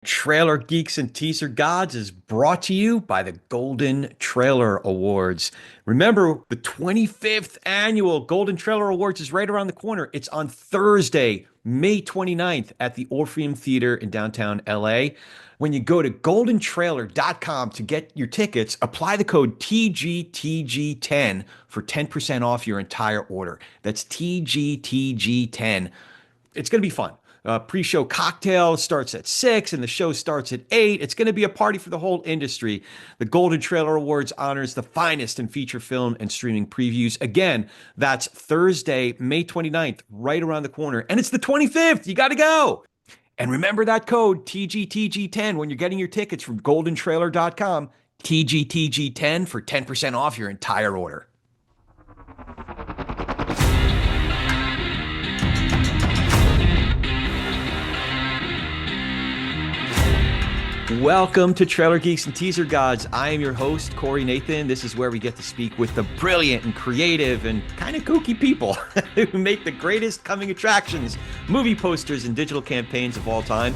Trailer Geeks and Teaser Gods is brought to you by the Golden Trailer Awards. Remember, the 25th annual Golden Trailer Awards is right around the corner. It's on Thursday, May 29th at the Orpheum Theater in downtown LA. When you go to goldentrailer.com to get your tickets, apply the code TGTG10 for 10% off your entire order. That's TGTG10. It's going to be fun. Pre-show cocktail starts at 6 and the show starts at 8. It's going to be a party for the whole industry. The Golden Trailer Awards honors the finest in feature film and streaming previews. Again, that's Thursday, May 29th, right around the corner. And it's the 25th. You got to go. And remember that code TGTG10 when you're getting your tickets from goldentrailer.com. TGTG10 for 10% off your entire order. Welcome to Trailer Geeks and Teaser Gods. I am your host, Corey Nathan. This is where we get to speak with the brilliant and creative and kind of kooky people who make the greatest coming attractions, movie posters, and digital campaigns of all time.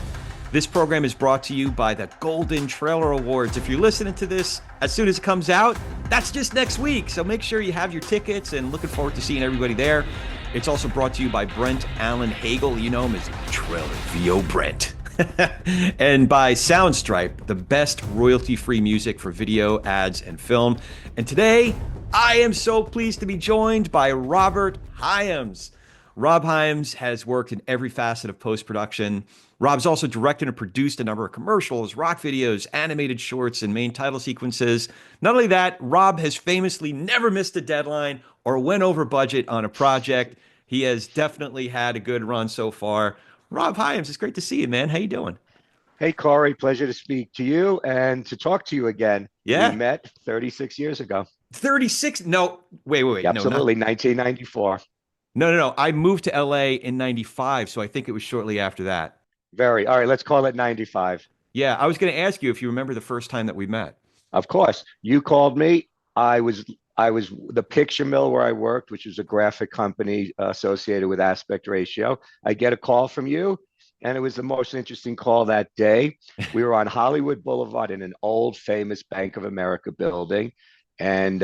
This program is brought to you by the Golden Trailer Awards. If you're listening to this as soon as it comes out, that's just next week. So make sure you have your tickets and looking forward to seeing everybody there. It's also brought to you by Brent Allen Hagel. You know him as Trailer VO Brent. And by Soundstripe, the best royalty-free music for video, ads, and film. And today, I am so pleased to be joined by Robert Hyams. Rob Hyams has worked in every facet of post-production. Rob's also directed and produced a number of commercials, rock videos, animated shorts, and main title sequences. Not only that, Rob has famously never missed a deadline or went over budget on a project. He has definitely had a good run so far. Rob Hyams, it's great to see you, man. How you doing? Hey, Corey, pleasure to speak to you and to talk to you again. We Yeah. met 36 years ago. 36? No, wait. No, not. Absolutely, 1994. No. I moved to LA in 95, so I think it was shortly after that. Very. All right, let's call it 95. Yeah, I was going to ask you if you remember the first time that we met. Of course, you called me. I was the picture mill where I worked, which is a graphic company associated with aspect ratio. I get a call from you, and it was the most interesting call that day. We were on Hollywood Boulevard in an old famous Bank of America building, and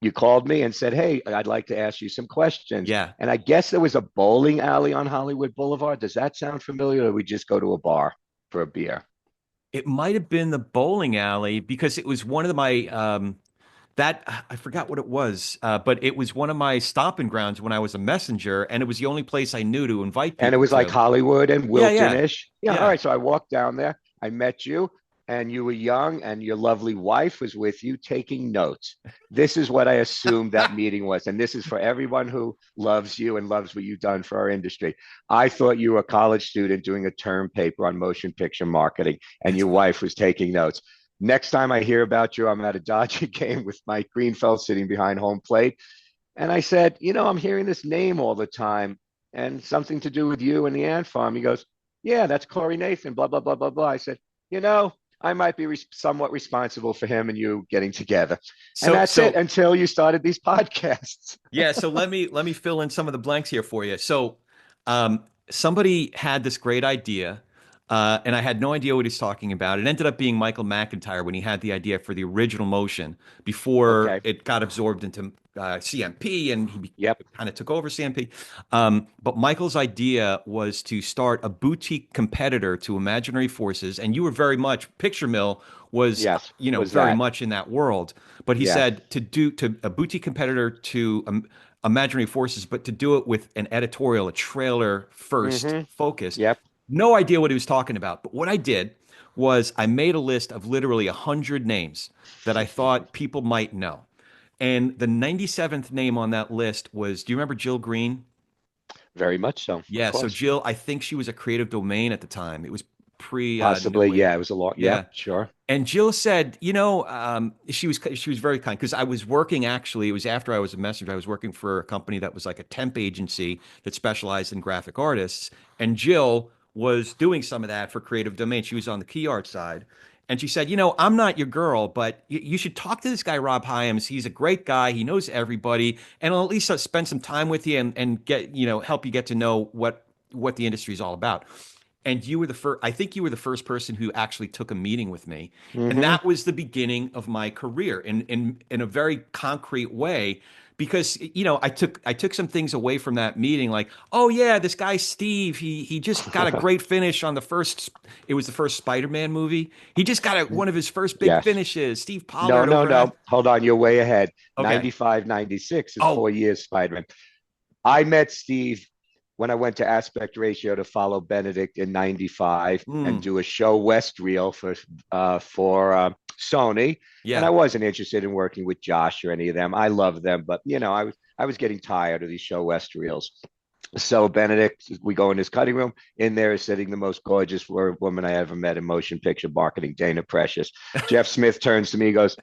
you called me and said, "Hey, I'd like to ask you some questions." Yeah. And I guess there was a bowling alley on Hollywood Boulevard. Does that sound familiar, or we just go to a bar for a beer? It might have been the bowling alley because it was one of my that I forgot what it was, but it was one of my stomping grounds when I was a messenger, and it was the only place I knew to invite And it people was like to. Hollywood and Yeah, yeah, Wilton-ish. Yeah, all yeah. right. So I walked down there. I met you, and you were young, and your lovely wife was with you taking notes. This is what I assumed that meeting was. And this is for everyone who loves you and loves what you've done for our industry. I thought you were a college student doing a term paper on motion picture marketing, and That's your funny. wife was taking notes. Next time I hear about you, I'm at a Dodger game with Mike Greenfeld sitting behind home plate. And I said, I'm hearing this name all the time and something to do with you and the ant farm. He goes, yeah, that's Corey Nathan, blah, blah, blah, blah, blah. I said, I might be somewhat responsible for him and you getting together. And So, that's it so until you started these podcasts. yeah. So let me fill in some of the blanks here for you. So, somebody had this great idea. And I had no idea what he's talking about. It ended up being Michael McIntyre when he had the idea for the original motion before Okay. it got absorbed into CMP and he Yep. kind of took over CMP. But Michael's idea was to start a boutique competitor to Imaginary Forces. And you were very much, Picture Mill was, Yes. Was very that? much in that world. But he Yes. said to a boutique competitor to Imaginary Forces, but to do it with an editorial, a trailer first Mm-hmm. focus. Yep. No idea what he was talking about. But what I did was I made a list of literally 100 names that I thought people might know. And the 97th name on that list was, do you remember Jill Green? Very much so. Of Yeah, so course. Jill, I think she was a Creative Domain at the time. It was pre New Possibly. Wave. Yeah. It was a lot. Yeah. Yep. Sure. And Jill said, she was very kind because I was working actually. It was after I was a messenger. I was working for a company that was like a temp agency that specialized in graphic artists, and Jill was doing some of that for Creative Domain. She was on the key art side, and she said, I'm not your girl, but you should talk to this guy Rob Hyams. He's a great guy. He knows everybody, and I'll at least spend some time with you and get help you get to know what the industry is all about. and you were the first. I think you were the first person who actually took a meeting with me, and Hmm. that was the beginning of my career in a very concrete way. Because I took some things away from that meeting, like, oh yeah, this guy Steve, he just got a great finish on the first. It was the first Spider-Man movie. He just got one of his first big Yes. finishes. Steve No, Pollard no, over no. at. Hold on. You're way ahead. Okay. 95, 96 is Oh. 4 years Spider-Man. I met Steve when I went to Aspect Ratio to follow Benedict in 95 and Mm, do a show West reel for Sony. And I yeah. wasn't interested in working with Josh or any of them. I love them, but I was getting tired of these show West reels. So Benedict, we go in his cutting room. In there is sitting the most gorgeous woman I ever met in motion picture marketing, Dana Precious. Jeff Smith turns to me, goes,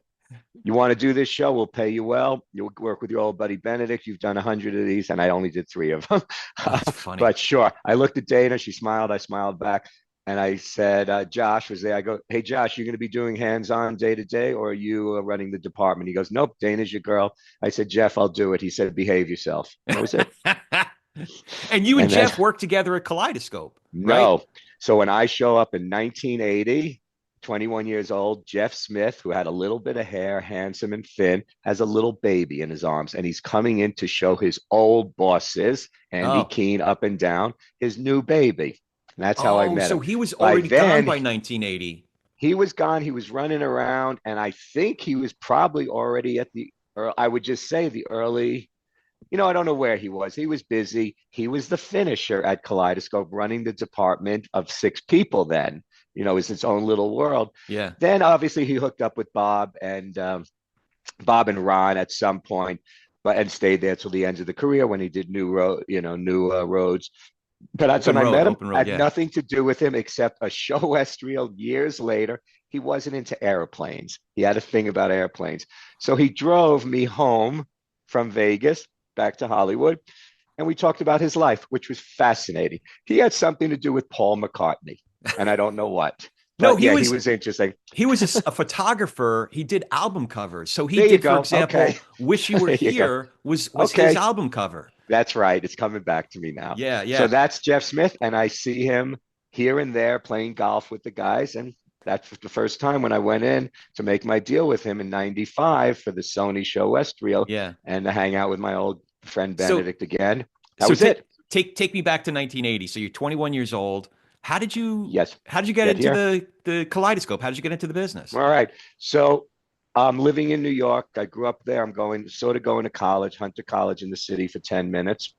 "You want to do this show? We'll pay you well. You'll work with your old buddy Benedict. You've done 100 of these, and I only did 3 of them." Oh, that's funny. But sure, I looked at Dana. She smiled. I smiled back, and I said, "Josh was there." I go, "Hey, Josh, you going to be doing hands-on day to day, or are you running the department?" He goes, "Nope, Dana's your girl." I said, "Jeff, I'll do it." He said, "Behave yourself." And that was it. And you and And then Jeff worked together at Kaleidoscope, right? no. So when I show up in 1980, 21 years old, Jeff Smith, who had a little bit of hair, handsome and thin, has a little baby in his arms, and he's coming in to show his old bosses, Andy Oh. Keene up and down, his new baby. And that's how I Oh, met so him. he was By already gone then, by 1980. he was gone. He was running around, and I think he was probably already at or I would just say the early. I don't know where he was. He was busy. He was the finisher at Kaleidoscope, running the department of 6 people then. It was its own little world. Yeah. Then obviously he hooked up with Bob and Ron at some point, but and stayed there till the end of the career when he did new roads. But that's when I met him. Open road, Had yeah. nothing to do with him except a show West reel years later. He wasn't into airplanes. He had a thing about airplanes. So he drove me home from Vegas back to Hollywood. And we talked about his life, which was fascinating. He had something to do with Paul McCartney, and I don't know what. No, But yeah, he was interesting. he was a photographer. He did album covers. So he There you did, for go. Okay. example, "Wish You Were There you go. Here" was his Okay. album cover. That's right. It's coming back to me now. Yeah, So yeah. that's Jeff Smith, and I see him here and there playing golf with the guys. And that's the first time when I went in to make my deal with him in 95 for the Sony show West reel Yeah. and to hang out with my old friend So Benedict again. That so was it. take me back to 1980. So you're 21 years old. How did you Yes. how did you get Get into here. the Kaleidoscope? How did you get into the business? All right. So I'm living in New York. I grew up there. I'm going to college, Hunter College in the city for 10 minutes.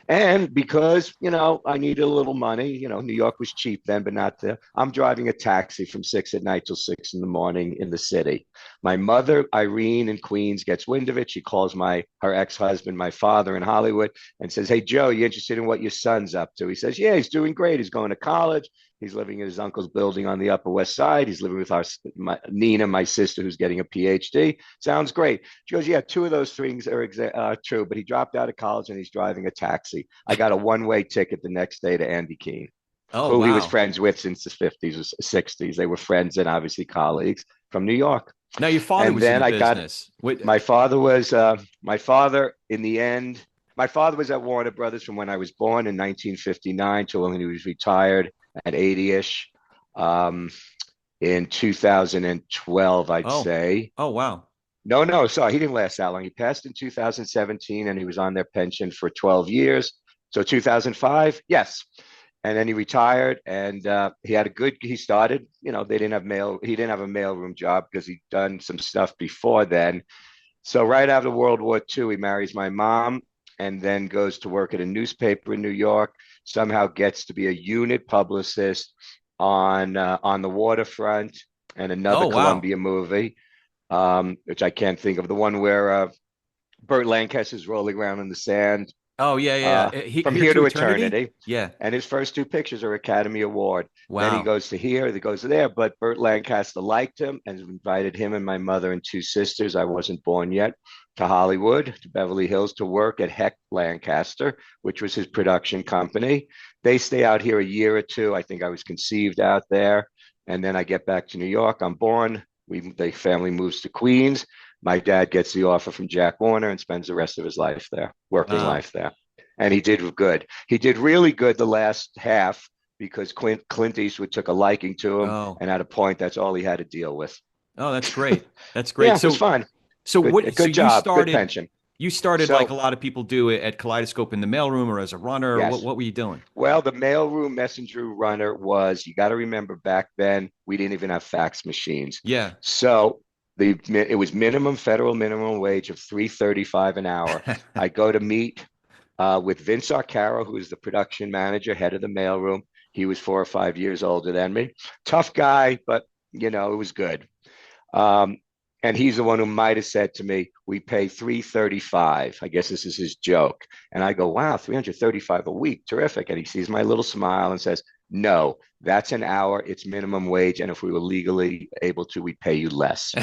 And because, I needed a little money, New York was cheap then, but not there. I'm driving a taxi from 6 at night till 6 in the morning in the city. My mother, Irene in Queens, gets wind of it. She calls her ex-husband, my father in Hollywood, and says, "Hey, Joe, you interested in what your son's up to?" He says, "Yeah, he's doing great. He's going to college. He's living in his uncle's building on the Upper West Side. He's living with Nina, my sister, who's getting a PhD. Sounds great." She goes, "Yeah, 2 of those things are true, but he dropped out of college and he's driving a taxi." I got a one-way ticket the next day to Andy Keene, Oh, who he was wow. friends with since the 50s or 60s. They were friends and obviously colleagues from New York. Now your father And was in then the I got business. What? my father in the end. My father was at Warner Brothers from when I was born in 1959 till when he was retired at 80ish. In 2012, I'd Oh. say. Oh, wow. No, no, sorry, he didn't last that long. He passed in 2017 and he was on their pension for 12 years. So 2005, yes. And then he retired and he started, they didn't have he didn't have a mailroom job because he'd done some stuff before then. So right after World War II, he marries my mom and then goes to work at a newspaper in New York, somehow gets to be a unit publicist on the waterfront and another Oh, wow. Columbia movie, which I can't think of, the one where Burt Lancaster's rolling around in the sand, Oh, yeah, yeah, uh, yeah. from Here here to to eternity? eternity. Yeah. And his first 2 pictures are Academy Award. Then he Wow. goes to here, he goes to there, but Burt Lancaster liked him and invited him and my mother and 2 sisters, I wasn't born yet, to Hollywood, to Beverly Hills, to work at Heck Lancaster, which was his production company. They stay out here a year or two. I think I was conceived out there. And then I get back to New York. I'm born. The family moves to Queens. My dad gets the offer from Jack Warner and spends the rest of his life there, working Wow. life there. And he did good. He did really good the last half. because Clint Eastwood took a liking to him, Oh, and at a point, that's all he had to deal with. oh, that's great. That's Yeah, great. it was fun. So what? So Good job, good pension. you started like a So lot of people do it at Kaleidoscope in the mailroom or as a runner. Or yes, what were you doing? well, the mailroom messenger runner was, you got to remember back then, we didn't even have fax machines. Yeah. So it was federal minimum wage of 3.35 an hour. I go to meet with Vince Arcaro, who is the production manager, head of the mailroom. He was 4 or 5 years older than me. Tough guy, but it was good. Um, and he's the one who might have said to me, "We pay 335." I guess this is his joke. And I go, "Wow, 335 a week, terrific." And he sees my little smile and says, "No, that's an hour. It's minimum wage. And if we were legally able to, we'd pay you less."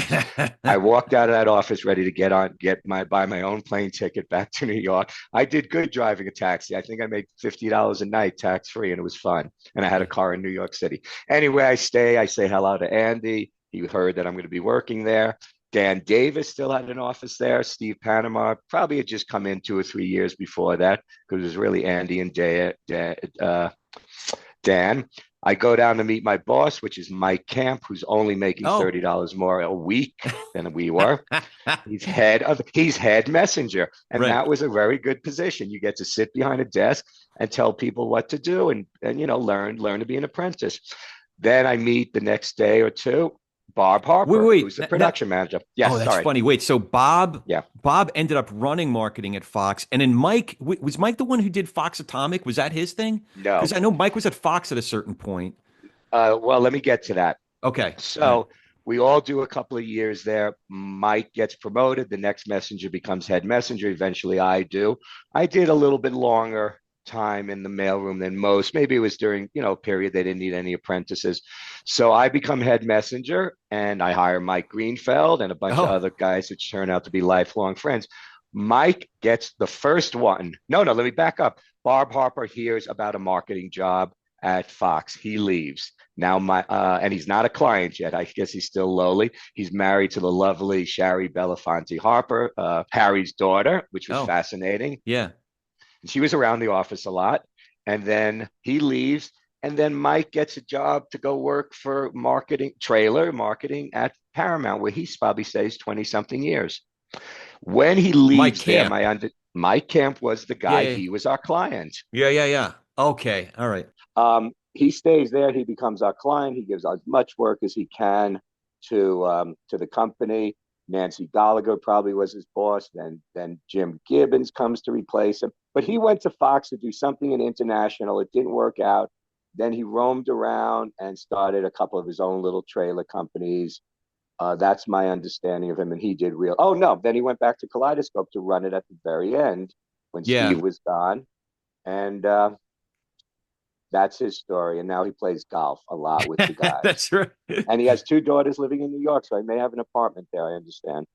I walked out of that office ready to buy my own plane ticket back to New York. I did good driving a taxi. I think I made $50 a night tax free, and it was fun. And I had a car in New York City. Anyway, I say hello to Andy. He heard that I'm going to be working there. Dan Davis still had an office there. Steve Panama probably had just come in 2 or 3 years before that, because it was really Andy and Dan. I go down to meet my boss, which is Mike Camp, who's only making Oh. $30 more a week than we were. He's head messenger, and Right. that was a very good position. You get to sit behind a desk and tell people what to do, and learn to be an apprentice. Then I meet the next day or two Bob Wait, Harper, wait. who's the production manager. Oh, Yes, that's sorry. funny. Wait, so Yeah. Bob ended up running marketing at Fox, and then was Mike the one who did Fox Atomic? Was that his thing? Because No. I know Mike was at Fox at a certain point. Well, let me get to that. Okay, all right. So we all do a couple of years there. Mike gets promoted. The next messenger becomes head messenger. Eventually, I do. I did a little bit longer time in the mailroom than most. Maybe it was during, a period they didn't need any apprentices. So I become head messenger, and I hire Mike Greenfeld and a bunch of Oh, other guys, which turn out to be lifelong friends. Mike gets the first one. No, let me back up. Bob Harper hears about a marketing job at Fox. He leaves. Now and he's not a client yet. I guess he's still lowly. He's married to the lovely Shari Belafonte Harper, Harry's daughter, which was oh, fascinating. yeah. And she was around the office a lot. And then he leaves. And then Mike gets a job to go work for trailer marketing at Paramount, where he probably stays 20 something years. When he Mike leaves there, Camp. Mike Kemp was the Yeah, guy. yeah, He was our client. yeah, yeah, yeah. Okay, all right. He stays there. He becomes our client. He gives as much work as he can to the company. Nancy Gallagher probably was his boss. Then Jim Gibbons comes to replace him. But he went to Fox to do something in international. It didn't work out. Then he roamed around and started a couple of his own little trailer companies. That's my understanding of him. And he did real. Oh no! Then he went back to Kaleidoscope to run it at the very end when Yeah, Steve was gone, and that's his story. And now he plays golf a lot with the guys. that's right. And he has two daughters living in New York, so I may have an apartment there. I understand.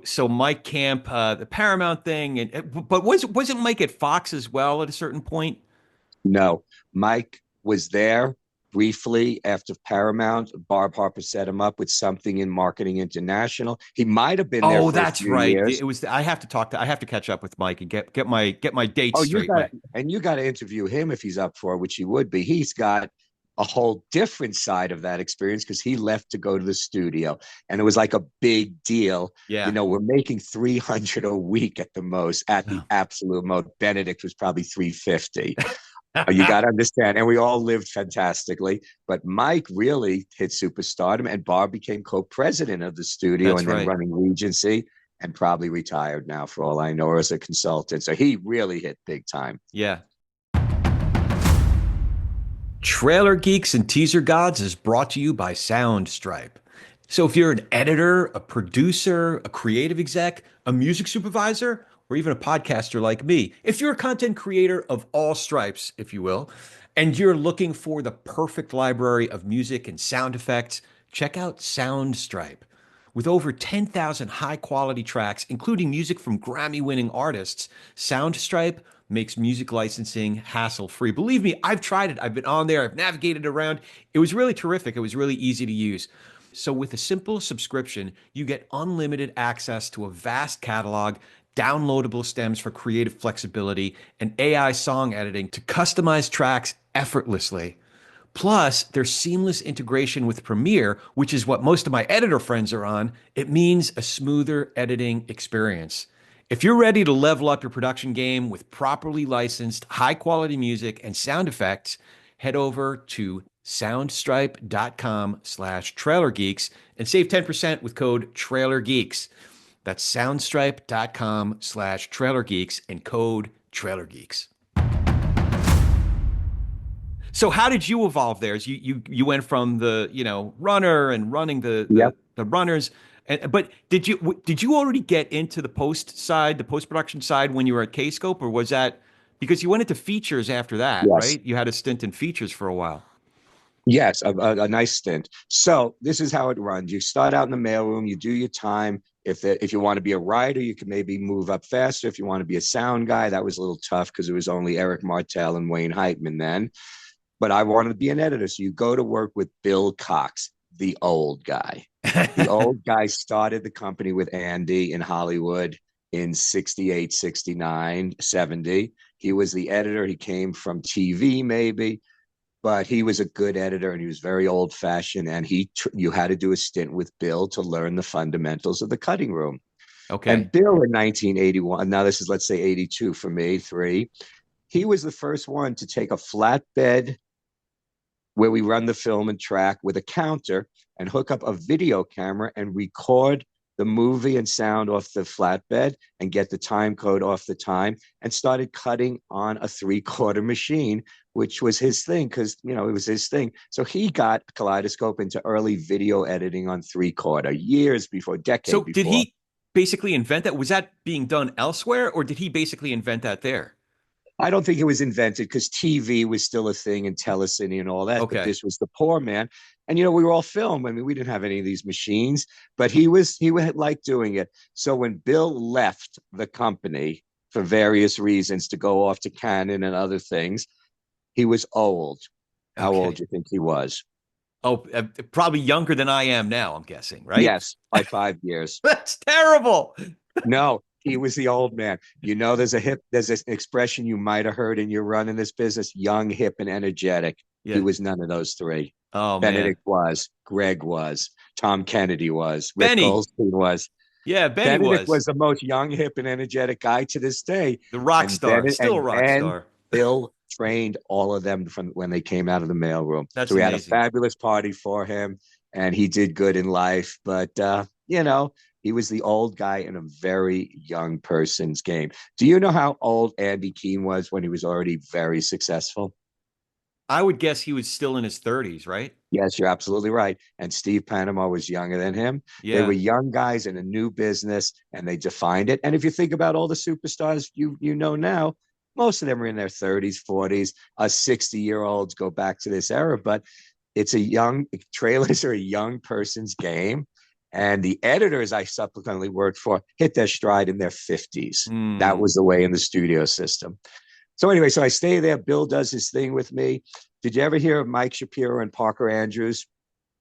So Mike Camp, the Paramount thing, but wasn't Mike at Fox as well at a certain point? No, Mike was there briefly after Paramount. Barb Harper set him up with something in Marketing International. He might have been there Oh, for a that's few right. years. It was. I have to catch up with Mike and get my dates Oh, straight. My you got to interview him if he's up for it, which he would be. He's got a whole different side of that experience because he left to go to the studio, and it was like a big deal. Yeah. We're making 300 a week at the most, at the Oh. absolute most. Benedict was probably 350. You got to understand, and we all lived fantastically. But Mike really hit superstardom, and Barb became co-president of the studio, That's and then right. running Regency, and probably retired now, for all I know, or as a consultant. So he really hit big time. Yeah. Trailer Geeks and Teaser Gods is brought to you by Soundstripe. So if you're an editor, a producer, a creative exec, a music supervisor, or even a podcaster like me, if you're a content creator of all stripes, if you will, and you're looking for the perfect library of music and sound effects, check out Soundstripe. With over 10,000 high quality tracks, including music from Grammy winning artists, Soundstripe makes music licensing hassle free. Believe me, I've tried it. I've been on there, I've navigated around. It was really terrific. It was really easy to use. So, with a simple subscription, you get unlimited access to a vast catalog, downloadable stems for creative flexibility, and AI song editing to customize tracks effortlessly. Plus, their seamless integration with Premiere, which is what most of my editor friends are on, it means a smoother editing experience. If you're ready to level up your production game with properly licensed, high quality music and sound effects, head over to soundstripe.com/trailergeeks and save 10% with code trailergeeks. That's soundstripe.com/trailergeeks and code trailergeeks. So how did you evolve there? As you went from the runner and running the runners, but did you already get into the post production side when you were at Kscope, or was that because you went into features after that, Yes. right? You had a stint in features for a while. Yes, a nice stint. So this is how it runs. You start out in the mailroom, you do your time. If you want to be a writer, you can maybe move up faster. If you want to be a sound guy, that was a little tough because it was only Eric Martell and Wayne Heitman then. But I wanted to be an editor. So you go to work with Bill Cox, the old guy. The old guy started the company with Andy in Hollywood in 68, 69, 70. He was the editor. He came from TV maybe, but he was a good editor and he was very old fashioned. And you had to do a stint with Bill to learn the fundamentals of the cutting room. Okay. And Bill in 1981, now this is, let's say 82 for me, three, he was the first one to take a flatbed where we run the film and track with a counter and hook up a video camera and record the movie and sound off the flatbed and get the time code off the time, and started cutting on a 3/4 machine, which was his thing because, it was his thing. So he got Kaleidoscope into early video editing on 3/4 years before, So decade did before. he basically invent that? Was that being done elsewhere, or did he basically invent that there? I don't think it was invented because TV was still a thing and telecine and all that, but Okay. this was the poor man. And we were all film. I mean, we didn't have any of these machines, but he would like doing it. So when Bill left the company for various reasons to go off to Canon and other things, he was old. How old Okay. do you think he was? Oh, probably younger than I am now, I'm guessing, right? Yes, by 5 years. That's terrible. No, he was the old man. There's this expression you might have heard in your run in this business: young, hip, and energetic. He Yeah. was none of those three. Oh man. Benedict was, Greg was, Tom Kennedy was, Rick Benny. Goldstein was. Yeah, Benny Benedict was was the most young, hip, and energetic guy to this day. the rock And star, Bennett still a rock and star. Bill trained all of them from when they came out of the mailroom. That's So we had a amazing. fabulous party for him, and he did good in life. But he was the old guy in a very young person's game. Do you know how old Andy Keene was when he was already very successful? I would guess he was still in his 30s, right? Yes, you're absolutely right. And Steve Panama was younger than him. They were Yeah. young guys in a new business, and they defined it. And if you think about all the superstars you know now, most of them are in their 30s, 40s. 60-year-olds go back to this era, but trailers are a young person's game. And the editors I subsequently worked for hit their stride in their 50s. That Mm. was the way in the studio system. So anyway, so I stay there. Bill does his thing with me. Did you ever hear of Mike Shapiro and Parker Andrews?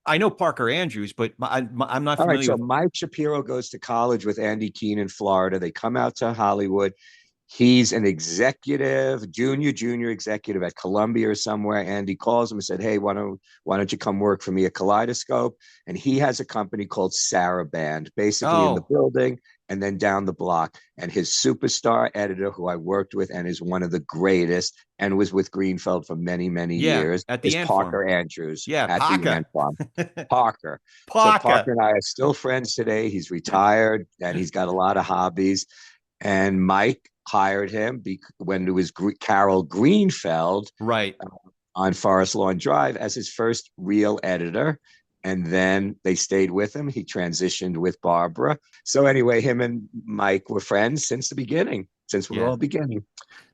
I know Parker Andrews, but I'm not All right, familiar so with. Mike Shapiro goes to college with Andy Keene in Florida. They come out to Hollywood. He's an executive, junior executive at Columbia or somewhere. Andy calls him and said, "Hey, why don't you come work for me at Kaleidoscope?" And he has a company called Saraband, basically in the Oh, building and then down the block. And his superstar editor, who I worked with and is one of the greatest and was with Greenfeld for many, many yeah, years, at the is ant farm. Parker Andrews Yeah, at the Parker. Ant Farm. Parker. So Parker. Parker and I are still friends today. He's retired and he's got a lot of hobbies. And Mike hired him when it was Carol Greenfeld Right. on Forest Lawn Drive as his first real editor. And then they stayed with him. He transitioned with Barbara. So anyway, him and Mike were friends since the beginning, since we were Yeah. all beginning.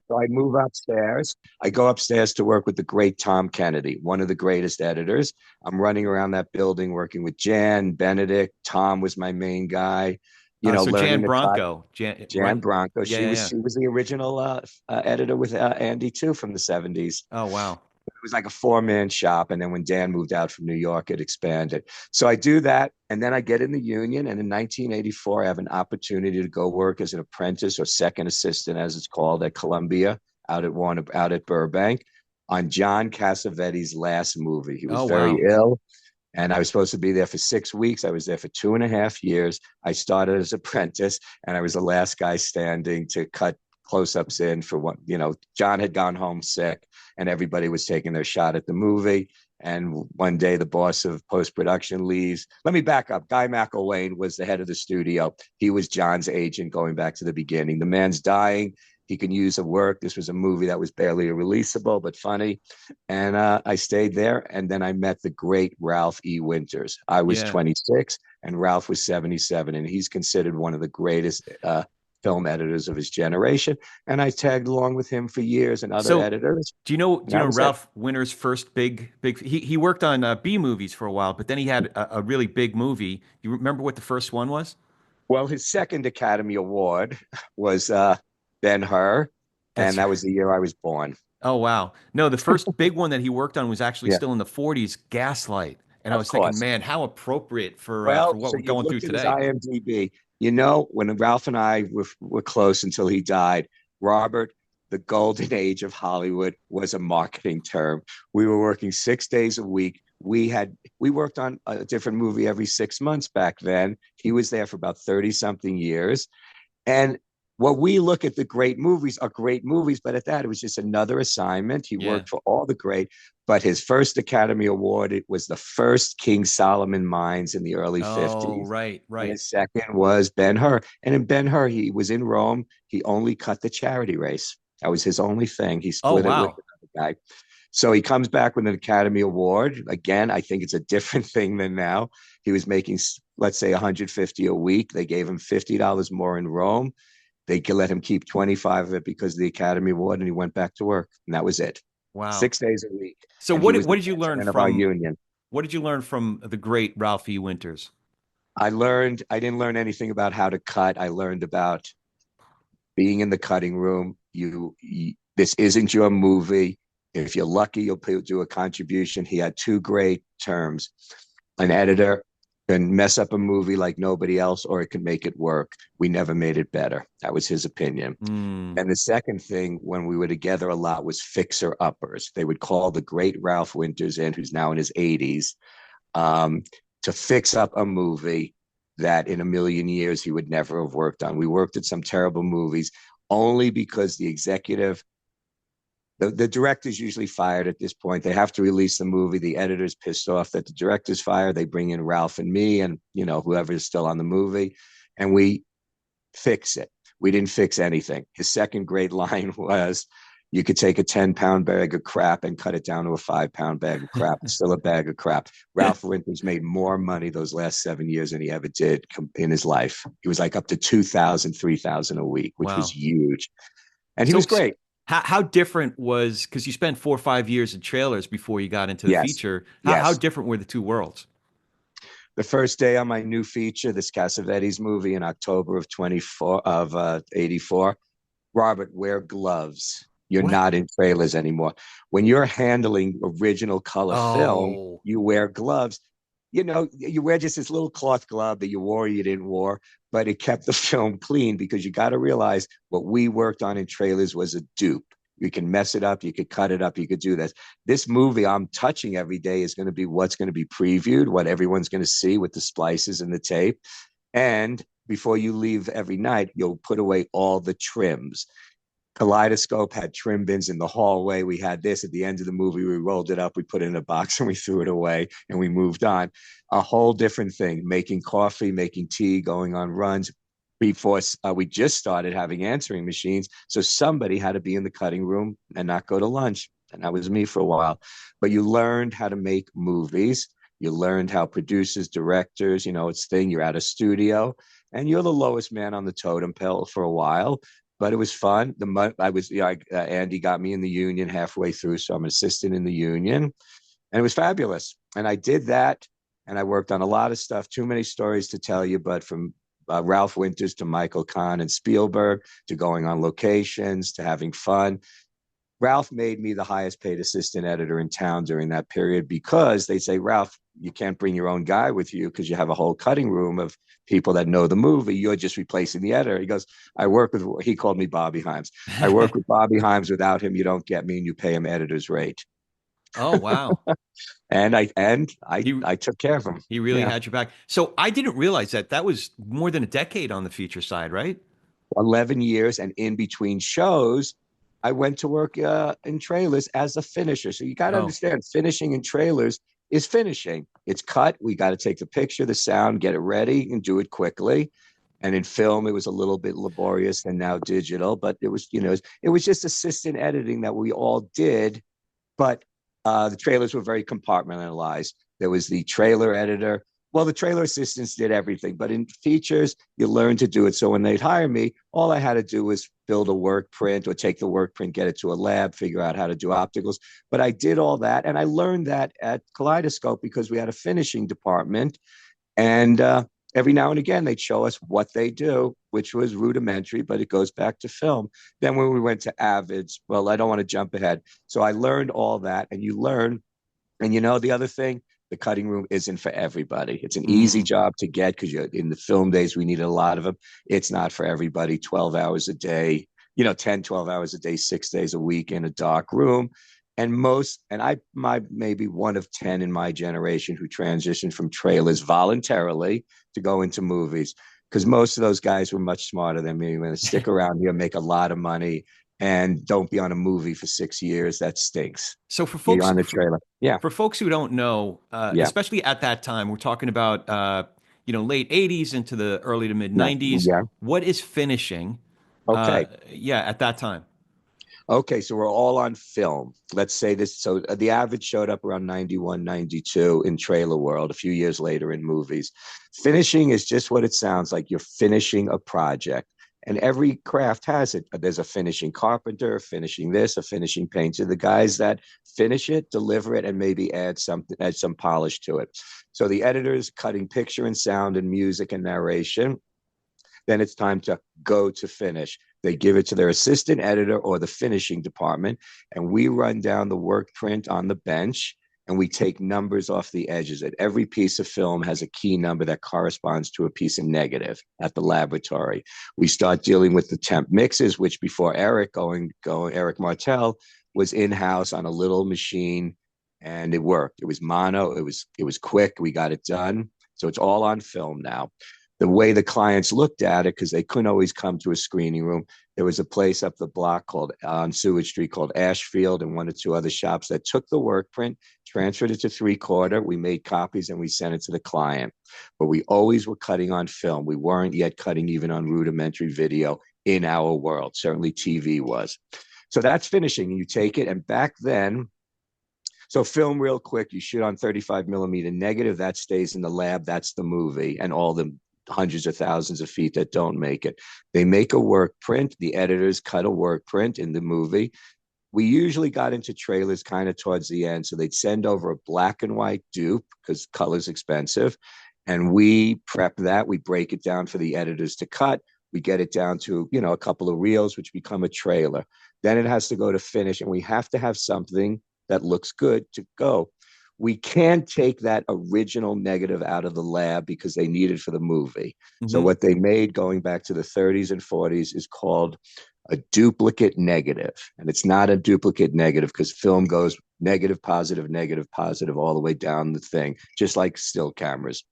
So I move upstairs. I go upstairs to work with the great Tom Kennedy, one of the greatest editors. I'm running around that building working with Jan, Benedict. Tom was my main guy, So Jan learning the cut. Bronco, Jan, Jan right? Bronco. Yeah, She yeah, was yeah. she was the original editor with Andy too from the 70s. Oh, wow. It was like a four-man shop. And then when Dan moved out from New York, it expanded. So I do that. And then I get in the union. And in 1984, I have an opportunity to go work as an apprentice or second assistant, as it's called, at Columbia out at Burbank on John Cassavetes' last movie. He was Oh, very wow. ill. And I was supposed to be there for 6 weeks. I was there for 2.5 years. I started as apprentice, and I was the last guy standing to cut close-ups in for what, John had gone home sick, and everybody was taking their shot at the movie. And one day, the boss of post-production leaves. Let me back up. Guy McElwain was the head of the studio. He was John's agent going back to the beginning. The man's dying. He can use a work. This was a movie that was barely releasable, but funny. And I stayed there. And then I met the great Ralph E. Winters. I was Yeah. 26 and Ralph was 77. And he's considered one of the greatest film editors of his generation. And I tagged along with him for years and other So editors. do And you that know was it. Ralph Winter's first big he worked on B movies for a while, but then he had a really big movie. You remember what the first one was? Well, his second Academy Award was Ben-Hur. And That's that was the year I was born. Oh, wow. No, the first big one that he worked on was actually Yeah, still in the 40s, Gaslight. And I of was thinking, course. man, how appropriate Well, for what so we're you've going through looked at his today. IMDb. When Ralph and I were close until he died, Robert, the golden age of Hollywood was a marketing term. We were working 6 days a week. We worked on a different movie every 6 months back then. He was there for about 30 something years. And what we look at the great movies are great movies, but at that, it was just another assignment. He Yeah. worked for all the great, but his first Academy Award, it was the first King Solomon Mines in the early Oh, 50s. right, And right. his second was Ben-Hur. And in Ben-Hur, he was in Rome. He only cut the charity race. That was his only thing. He Oh, split it with wow. another guy. So he comes back with an Academy Award. Again, I think it's a different thing than now. He was making, let's say, 150 a week. They gave him $50 more in Rome. They could let him keep 25 of it because of the Academy Award, and he went back to work. And that was it. Wow. 6 days a week. So And he was what the did you learn president of our from union. what did you learn from the great Ralphie Winters? I didn't learn anything about how to cut. I learned about being in the cutting room. This isn't your movie. If you're lucky, you'll do a contribution. He had two great terms. An editor can mess up a movie like nobody else, or it can make it work. We never made it better. That was his opinion. Hmm. And the second thing, when we were together a lot, was fixer uppers. They would call the great Ralph Winters in, who's now in his 80s, um, to fix up a movie that in a million years he would never have worked on. We worked at some terrible movies only because the director's usually fired at this point. They have to release the movie. The editor's pissed off that the director's fired. They bring in Ralph and me and, whoever is still on the movie, and we fix it. We didn't fix anything. His second great line was, you could take a 10-pound bag of crap and cut it down to a 5-pound bag of crap. It's still a bag of crap. Ralph Winters made more money those last 7 years than he ever did in his life. He was like up to 2,000, 3,000 a week, which was Wow. huge. And he was So great. how different was because you spent 4 or 5 years in trailers before you got into the Yes. feature. How Yes. different were the two worlds? The first day on my new feature, this Cassavetes movie in October of 24 of 84, Robert, wear gloves. You're What? not in trailers anymore. When you're handling original color film, Oh, you wear gloves. You wear just this little cloth glove that you wore or you didn't wear, but it kept the film clean because you got to realize what we worked on in trailers was a dupe. You can mess it up, you could cut it up, you could do this. This movie I'm touching every day is going to be what's going to be previewed, what everyone's going to see with the splices and the tape. And before you leave every night, you'll put away all the trims. Kaleidoscope had trim bins in the hallway. We had this at the end of the movie. We rolled it up, we put it in a box, and we threw it away, and we moved on. A whole different thing: making coffee, making tea, going on runs. Before we just started having answering machines, so somebody had to be in the cutting room and not go to lunch, and that was me for a while. But you learned how to make movies. You learned how producers, directors, it's thing. You're at a studio, and you're the lowest man on the totem pole for a while, but it was fun. Andy got me in the union halfway through, so I'm an assistant in the union, and it was fabulous. And I did that, and I worked on a lot of stuff. Too many stories to tell you, but from Ralph Winters to Michael Kahn and Spielberg to going on locations to having fun. Ralph made me the highest paid assistant editor in town during that period because they say, Ralph, you can't bring your own guy with you because you have a whole cutting room of people that know the movie. You're just replacing the editor. He goes, I work with, he called me Bobby Hyams. I work with Bobby Hyams. Without him, you don't get me, and you pay him editor's rate. Oh, wow. And I He I took care of him. he really Yeah. had your back. So I didn't realize that that was more than a decade on the feature side, right? 11 years. And in between shows, I went to work in trailers as a finisher. So you got to Oh, understand, finishing in trailers is finishing. It's cut. We got to take the picture, the sound, get it ready, and do it quickly. And in film, it was a little bit laborious and now digital, but it was, it was just assistant editing that we all did. But the trailers were very compartmentalized. There was the trailer editor. Well, the trailer assistants did everything, but in features, you learn to do it. So when they'd hire me, all I had to do was build a work print or take the work print, get it to a lab, figure out how to do opticals. But I did all that. And I learned that at Kaleidoscope because we had a finishing department. And every now and again, they'd show us what they do, which was rudimentary, but it goes back to film. Then when we went to Avids, well, I don't want to jump ahead. So I learned all that, and you learn. And the other thing, the cutting room isn't for everybody. It's an easy mm, job to get because in the film days, we needed a lot of them. It's not for everybody. 12 hours a day, 10, 12 hours a day, 6 days a week in a dark room. And I maybe one of 10 in my generation who transitioned from trailers voluntarily to go into movies because most of those guys were much smarter than me. When they stick around here, make a lot of money, and don't be on a movie for 6 years. That stinks. so You're on the trailer. Yeah. for folks who don't know, Yeah. especially at that time, we're talking about late '80s into the early to mid No, '90s. yeah. What is finishing? Okay. Yeah, at that time. Okay. So we're all on film. Let's say this. So the Avid showed up around 91, 92 in trailer world, a few years later in movies. Finishing is just what it sounds like. You're finishing a project. And every craft has it. There's a finishing carpenter, finishing this, a finishing painter. The guys that finish it, deliver it, and maybe add some polish to it. So the editors cutting picture and sound and music and narration. Then it's time to go to finish. They give it to their assistant editor or the finishing department, and we run down the work print on the bench and we take numbers off the edges. And every piece of film has a key number that corresponds to a piece of negative at the laboratory. We start dealing with the temp mixes, which before Eric Eric Martel was in-house on a little machine, and it worked. It was mono, it was quick, we got it done. So it's all on film now. The way the clients looked at it, because they couldn't always come to a screening room. There was a place up the block called on Seward Street called Ashfield, and one or two other shops that took the work print, transferred it to 3/4. We made copies and we sent it to the client. But we always were cutting on film. We weren't yet cutting even on rudimentary video in our world. Certainly TV was. So that's finishing. You take it, and back then, so film real quick, you shoot on 35 millimeter negative, that stays in the lab, that's the movie, and all the hundreds of thousands of feet that don't make it. They make a work print, the editors cut a work print in the movie. We usually got into trailers kind of towards the end, so they'd send over a black and white dupe because color's expensive, and we prep that, we break it down for the editors to cut. We get it down to, a couple of reels, which become a trailer. Then it has to go to finish, and we have to have something that looks good to go. We can't take that original negative out of the lab because they need it for the movie. So Hmm. what they made going back to the 30s and 40s is called a duplicate negative. And it's not a duplicate negative because film goes negative, positive, all the way down the thing, just like still cameras.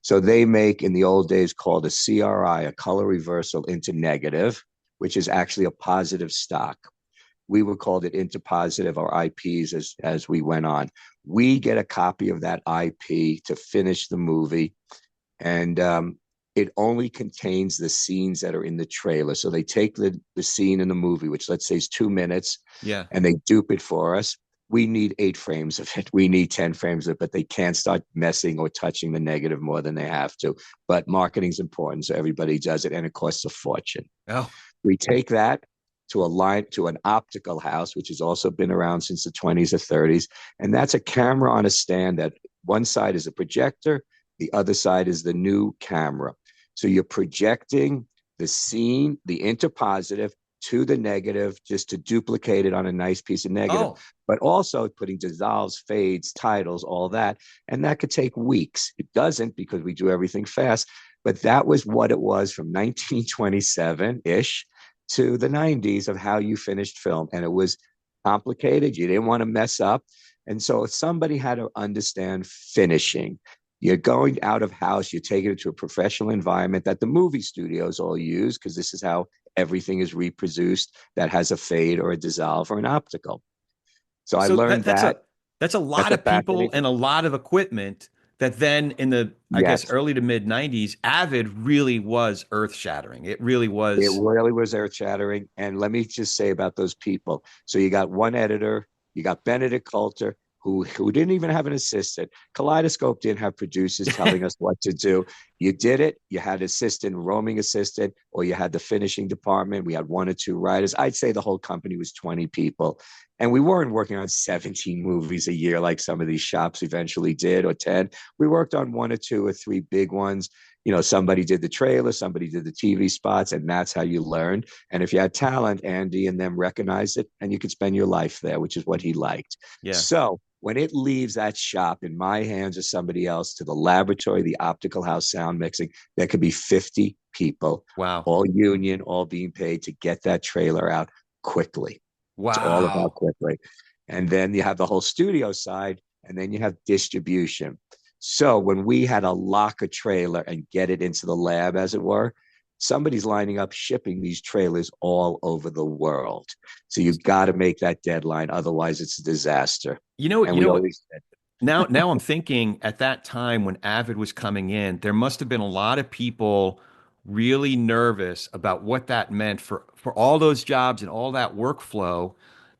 So they make, in the old days, called a CRI, a color reversal into negative, which is actually a positive stock. We would call it into positive or IPs as we went on. We get a copy of that IP to finish the movie, and it only contains the scenes that are in the trailer. So they take the scene in the movie, which let's say is 2 minutes, Yeah. and they dupe it for us. We need 8 frames of it. We need 10 frames of it, but they can't start messing or touching the negative more than they have to. But marketing's important, so everybody does it, and it costs a fortune. Oh, We take that to an optical house, which has also been around since the 20s or 30s. And that's a camera on a stand that one side is a projector, the other side is the new camera. So you're projecting the scene, the interpositive, to the negative just to duplicate it on a nice piece of negative, Oh, but also putting dissolves, fades, titles, all that. And that could take weeks. It doesn't because we do everything fast. But that was what it was from 1927 ish to the 90s of how you finished film. And it was complicated. You didn't want to mess up. And so if somebody had to understand finishing, you're going out of house, you're taking it to a professional environment that the movie studios all use because this is how everything is reproduced that has a fade or a dissolve or an optical. So I so learned that. that's a That's lot a of people fascinating. and a lot of equipment that then in the I guess Yes, early to mid 90s, Avid really was earth shattering. It really it was. really was earth shattering. And let me just say about those people. So you got one editor, you got Benedict Coulter, who didn't even have an assistant. Kaleidoscope didn't have producers telling us what to do. You did it. You had assistant, roaming assistant, or you had the finishing department. We had one or two writers. I'd say the whole company was 20 people. And we weren't working on 17 movies a year like some of these shops eventually did, or 10. We worked on one or two or three big ones. You know, somebody did the trailer, somebody did the TV spots, and that's how you learned. And if you had talent, Andy and them recognized it, and you could spend your life there, which is what he liked. Yeah. So when it leaves that shop in my hands or somebody else to the laboratory, the optical house sound mixing, there could be 50 people, Wow. all union, all being paid to get that trailer out quickly. It's all about Wow. quickly. And then you have the whole studio side, and then you have distribution. So when we had to lock a trailer and get it into the lab, as it were, somebody's lining up shipping these trailers all over the world. So you got to make that deadline. Otherwise, it's a disaster. And You we know what? always said, Now I'm thinking at that time when Avid was coming in, there must have been a lot of people really nervous about what that meant for all those jobs and all that workflow.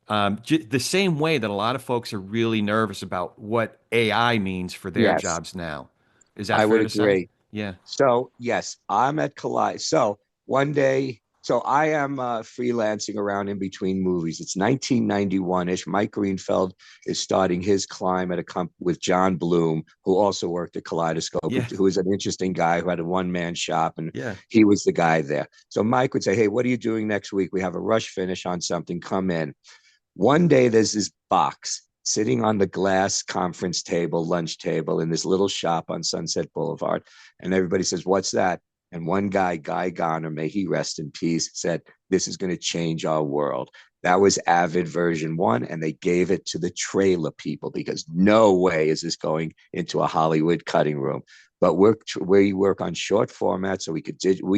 The same way that a lot of folks are really nervous about what AI means for their yes, jobs now. Is that I would fair to say? agree. Yeah. So yes, I'm at Collide. So one day, so I am freelancing around in between movies. It's 1991-ish. Mike Greenfeld is starting his climb at a comp with John Bloom, who also worked at Kaleidoscope, Yeah. who was an interesting guy who had a one-man shop, and Yeah. he was the guy there. So Mike would say, "Hey, what are you doing next week? We have a rush finish on something. Come in." One day there's this box sitting on the glass conference table, lunch table in this little shop on Sunset Boulevard. And everybody says, "What's that?" And one guy, Guy Garner, may he rest in peace, said, "This is going to change our world." That was Avid version one. And they gave it to the trailer people because no way is this going into a Hollywood cutting room. But we work on short format so we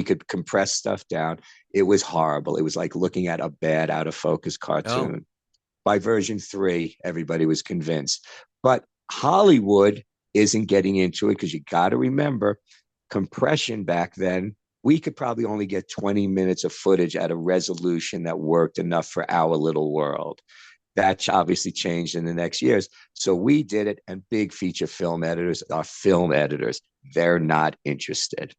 could compress stuff down. It was horrible. It was like looking at a bad out of focus Oh, cartoon. By version three, everybody was convinced. But Hollywood isn't getting into it because you got to remember compression back then. We could probably only get 20 minutes of footage at a resolution that worked enough for our little world. That obviously changed in the next years. So we did it, and big feature film editors are film editors. They're not interested.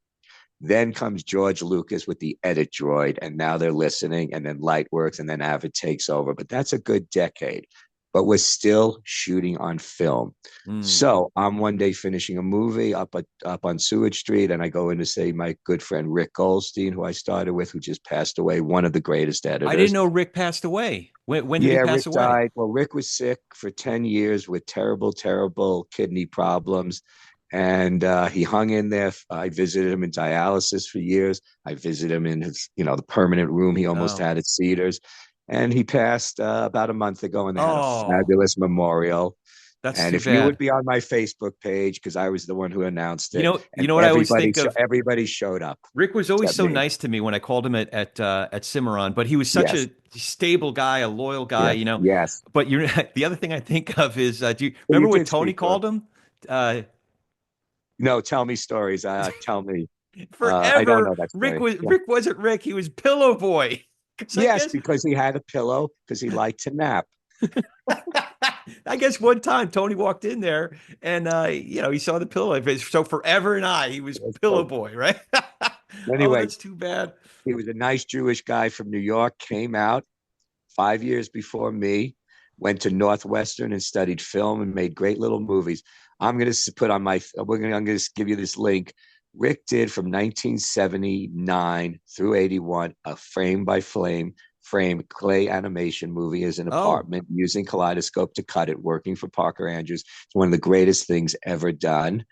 Then comes George Lucas with the edit droid, and now they're listening, and then Lightworks, and then Avid takes over. But that's a good decade. But we're still shooting on film. mm. So I'm one day finishing a movie up on Seward Street, and I go in to say my good friend Rick Goldstein, who I started with, who just passed away, one of the greatest I didn't editors. know Rick passed away. When did he Yeah, pass Rick away? died. Well, Rick was sick for 10 years with terrible, terrible kidney problems. And he hung in there. I visited him in dialysis for years. I visited him in his, the permanent room he almost Oh. had at Cedars. And he passed about a month ago, and they had a Oh, fabulous memorial. that's And too if you would bad. be on my Facebook page, because I was the one who announced it, You and know what I always think of? everybody showed up Rick was always except so me. nice to me when I called him at Cimarron, but he was such Yes, a stable guy, a loyal guy, yes, yes. But the other thing I think of is, do you Well, you remember what did Tony speak to him. called him? Uh, No, tell me stories. Tell me. I don't Forever, know that story. Yeah. Rick wasn't Rick, he was Pillow Boy. Because Yes, because he had a pillow because he liked to nap. I guess one time Tony walked in there and he saw the pillow. So forever and he was Pillow So Boy, right? Oh, anyway, that's too bad. he was a nice Jewish guy from New York, came out 5 years before me, went to Northwestern and studied film and made great little movies. I'm going to put on my, I'm going to give you this link. Rick did from 1979 through 81 a frame by frame clay animation movie as an Oh, apartment using Kaleidoscope to cut it, working for Parker Andrews. It's one of the greatest things ever done.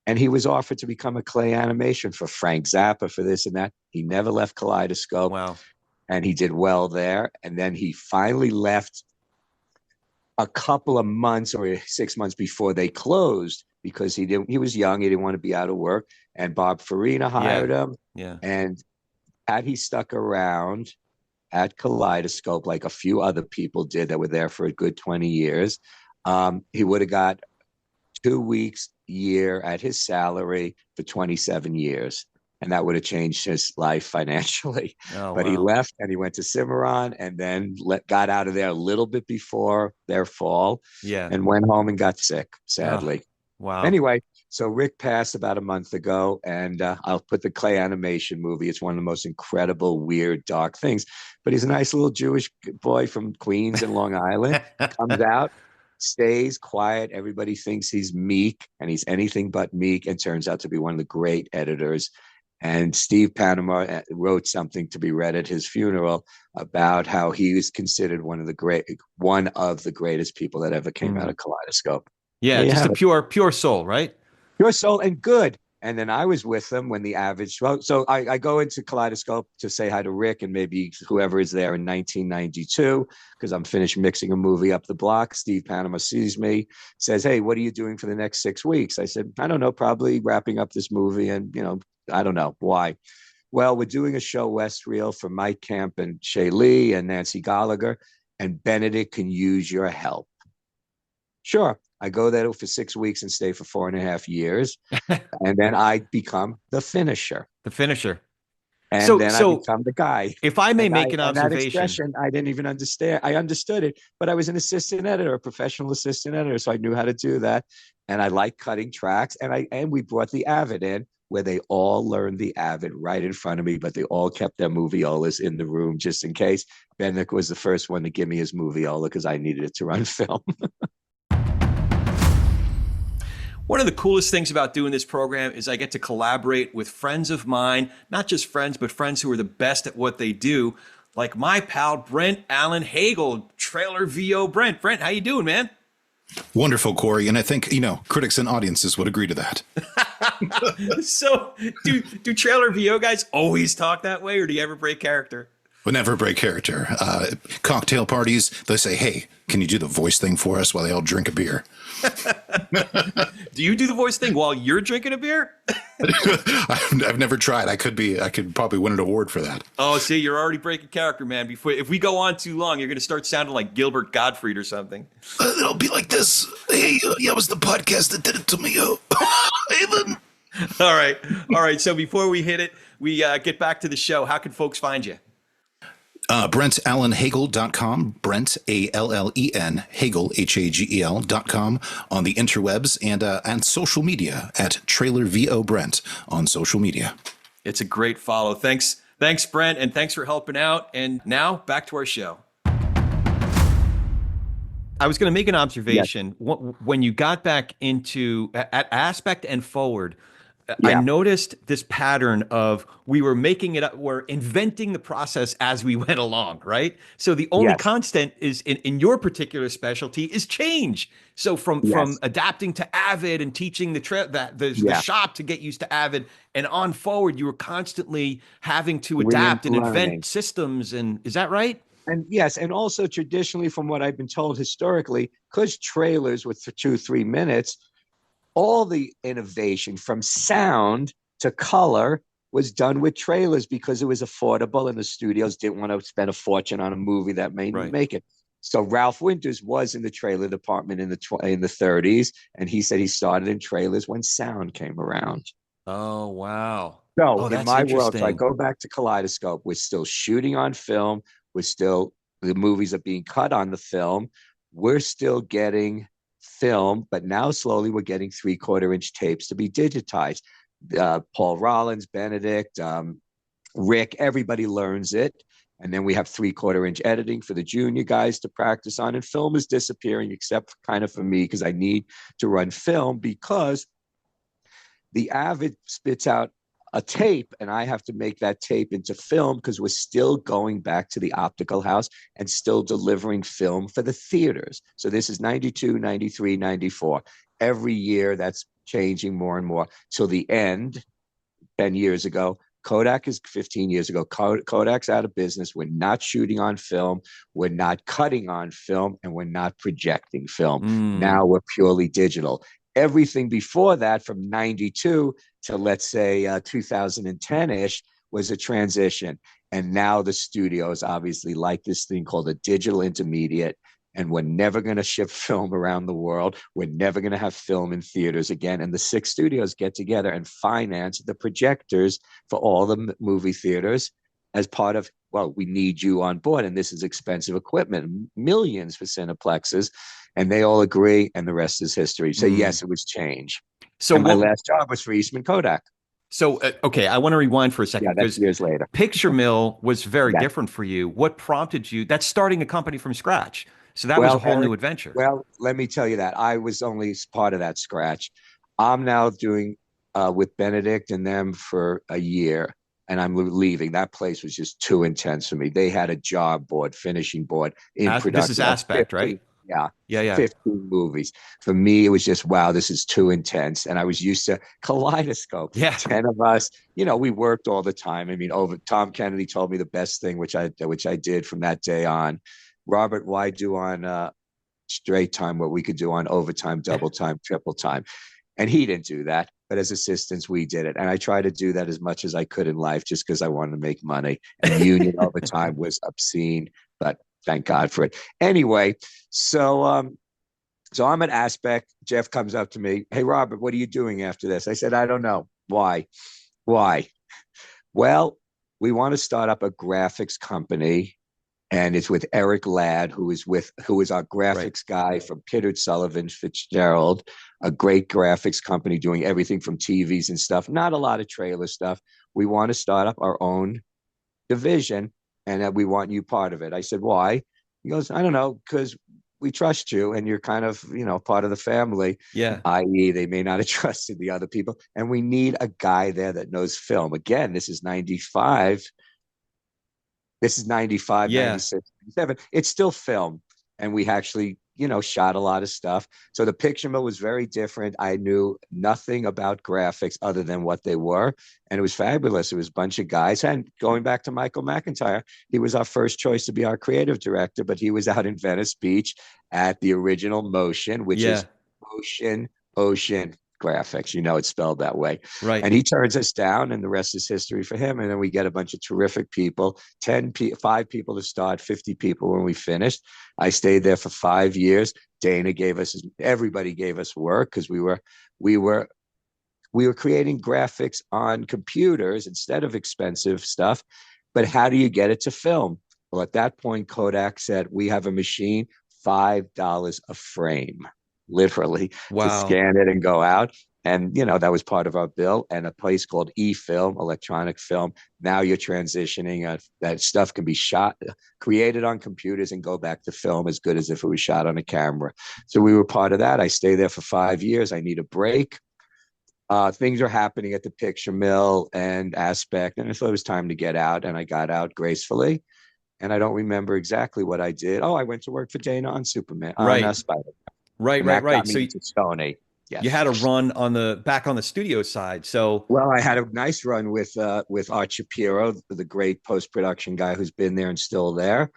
And he was offered to become a clay animation for Frank Zappa for this and that. He never left Kaleidoscope, wow. and he did well there. And then he finally left a couple of months or 6 months before they closed because he was young. He didn't want to be out of work. And Bob Farina Yeah. hired him. Yeah. And had he stuck around at Kaleidoscope, like a few other people did that were there for a good 20 years, he would have got 2 weeks a year at his salary for 27 years. And that would have changed his life financially. Oh, But he wow. left and he went to Cimarron and then got out of there a little bit before their fall Yeah. and went home and got sick, Oh, sadly. wow. Anyway, so Rick passed about a month ago, and I'll put the clay animation movie. It's one of the most incredible, weird, dark things. But he's a nice little Jewish boy from Queens and Long Island. Comes out, stays quiet. Everybody thinks he's meek, and he's anything but meek, and turns out to be one of the great editors. And Steve Panama wrote something to be read at his funeral about how he was considered one of the greatest people that ever came out Mm. of Kaleidoscope. Yeah, There you just a have it. pure soul, right? Pure soul and good. And then I was with them when the Avid show. So I go into Kaleidoscope to say hi to Rick and maybe whoever is there in 1992, because I'm finished mixing a movie up the block. Steve Panama sees me, says, "Hey, what are you doing for the next 6 weeks?" I said, "I don't know, probably wrapping up this movie. And, I don't know why." "Well, we're doing a show West Reel for Mike Kemp and Shay Lee and Nancy Gallagher, and Benedict can use your help." Sure. I go there for 6 weeks and stay for 4.5 years. And then I become the finisher. The finisher. And So, then I so become the guy. if I may And make an that observation, expression, I didn't even understand. I understood it, but I was an assistant editor, a professional assistant editor. So I knew how to do that. And I like cutting tracks. And we brought the Avid in where they all learned the Avid right in front of me, but they all kept their moviolas in the room just in case. Bennick was the first one to give me his moviola because I needed it to run film. one of the coolest things about doing this program is I get to collaborate with friends of mine, not just friends, but friends who are the best at what they do, like my pal Brent Allen Hagel, Trailer VO Brent. Brent, how you doing, man? Wonderful, Corey. And I think, critics and audiences would agree to that. So, do Trailer VO guys always talk that way, or do you ever break character? Would never break character. Cocktail parties, they say, "Hey, can you do the voice thing for us?" while they all drink a beer. Do you do the voice thing while you're drinking a beer? I've never tried. I could probably win an award for that. Oh, see, you're already breaking character, man. If we go on too long, you're going to start sounding like Gilbert Gottfried or something. It'll be like this. Hey, yeah, it was the podcast that did it to me. Haven. All right. So before we hit it, we get back to the show. How can folks find you? BrentAllenHagel.com, Brent, Allen, Hagel, Hagel.com on the interwebs and social media at Trailer VO Brent on social media. It's a great follow. Thanks, Brent, and thanks for helping out. And now back to our show. I was going to make an observation. Yes. When you got back into at Aspect and Forward, I noticed this pattern of we were making it up, we're inventing the process as we went along, right? So the only constant is in your particular specialty is change. So from adapting to Avid and teaching the shop to get used to Avid and on forward, you were constantly having to adapt and invent systems. And is that right? And yes, and also traditionally, from what I've been told historically, because trailers were 2-3 minutes, all the innovation from sound to color was done with trailers because it was affordable and the studios didn't want to spend a fortune on a movie that may make it. So Ralph Winters was in the trailer department in the 30s, and he said he started in trailers when sound came around. Oh, wow. So in my world, so I go back to Kaleidoscope. We're still shooting on film. The movies are being cut on the film. We're still getting film, but now slowly we're getting 3/4-inch tapes to be digitized. Paul Rollins, Benedict, Rick, everybody learns it. And then we have 3/4-inch editing for the junior guys to practice on. And film is disappearing, except kind of for me, because I need to run film because the Avid spits out a tape, and I have to make that tape into film because we're still going back to the optical house and still delivering film for the theaters. So this is 92, 93, 94. Every year that's changing more and more till the end. 10 years ago, Kodak is 15 years ago. Kodak's out of business. We're not shooting on film. We're not cutting on film, and we're not projecting film. Now we're purely digital. Everything before that, from 92 to let's say 2010-ish, was a transition. And now the studios obviously like this thing called a digital intermediate. And we're never going to ship film around the world. We're never going to have film in theaters again. And the 6 studios get together and finance the projectors for all the movie theaters as part of, well, we need you on board. And this is expensive equipment, millions for Cineplexes. And they all agree, and the rest is history. So yes, it was change. So and my last job was for Eastman Kodak. So, okay, I want to rewind for a second. Yeah, that's years later. Picture Mill was very different for you. What prompted you? That's starting a company from scratch. So that was a whole new adventure. Well, let me tell you that. I was only part of that scratch. I'm now doing with Benedict and them for a year, and I'm leaving. That place was just too intense for me. They had a job board, finishing board in production. This is Aspect, 50, right? Yeah. 15 movies. For me, it was just, wow, this is too intense. And I was used to Kaleidoscope. Yeah. 10 of us, we worked all the time. I mean, Tom Kennedy told me the best thing, which I did from that day on. Robert, why do on straight time what we could do on overtime, double time, triple time? And he didn't do that. But as assistants, we did it. And I tried to do that as much as I could in life just because I wanted to make money. And union overtime was obscene, but thank God for it. Anyway, so I'm at Aspect. Jeff comes up to me. Hey, Robert, what are you doing after this? I said, I don't know. Why? Well, we want to start up a graphics company. And it's with Eric Ladd, who is our graphics guy from Pittard Sullivan Fitzgerald, a great graphics company doing everything from TVs and stuff, not a lot of trailer stuff. We want to start up our own division, and we want you part of it. I said, why? He goes, I don't know, because we trust you, and you're kind of, part of the family. Yeah. I.e., they may not have trusted the other people. And we need a guy there that knows film. Again, this is 95. This is 95, 96, 97. It's still film. And we actually, shot a lot of stuff. So the picture mill was very different. I knew nothing about graphics other than what they were. And it was fabulous. It was a bunch of guys. And going back to Michael McIntyre, he was our first choice to be our creative director, but he was out in Venice Beach at the original Motion, which is Ocean Graphics. It's spelled that way. Right. And he turns us down, and the rest is history for him. And then we get a bunch of terrific people, 5 people to start, 50 people when we finished. I stayed there for 5 years. Dana everybody gave us work because we were creating graphics on computers instead of expensive stuff. But how do you get it to film? Well, at that point, Kodak said, we have a machine, $5 a frame. Literally to scan it and go out. And, that was part of our bill. And a place called eFilm, electronic film. Now you're transitioning. That stuff can be created on computers and go back to film as good as if it was shot on a camera. So we were part of that. I stayed there for 5 years. I need a break. Things are happening at the picture mill and Aspect. And I thought it was time to get out. And I got out gracefully. And I don't remember exactly what I did. Oh, I went to work for Dana on Superman. On Spider-Man. Right. So Sony. Yes. You had a run back on the studio side. So I had a nice run with Art Shapiro, the great post-production guy who's been there and still there.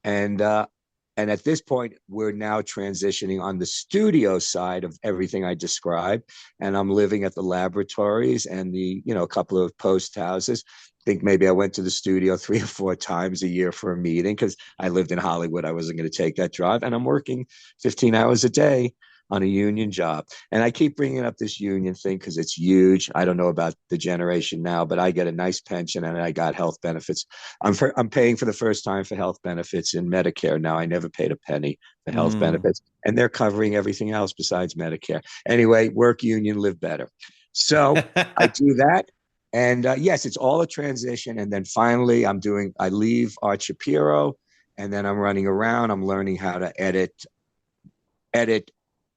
And at this point, we're now transitioning on the studio side of everything I described. And I'm living at the laboratories and a couple of post houses. I think maybe I went to the studio 3 or 4 times a year for a meeting because I lived in Hollywood. I wasn't going to take that drive. And I'm working 15 hours a day on a union job. And I keep bringing up this union thing because it's huge. I don't know about the generation now, but I get a nice pension and I got health benefits. I'm paying for the first time for health benefits in Medicare now. I never paid a penny for health benefits. And they're covering everything else besides Medicare. Anyway, work union, live better. So I do that. And yes, it's all a transition. And then finally, I leave Art Shapiro, and then I'm running around. I'm learning how to edit,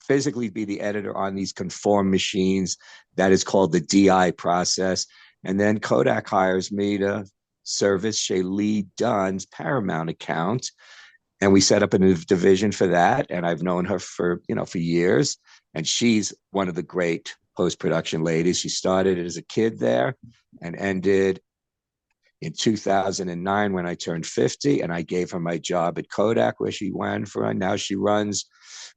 physically be the editor on these conform machines. That is called the DI process. And then Kodak hires me to service Shaylee Dunn's Paramount account. And we set up a new division for that. And I've known her for, for years. And she's one of the great post-production ladies. She started as a kid there and ended in 2009 when I turned 50, and I gave her my job at Kodak, where she went for. Now she runs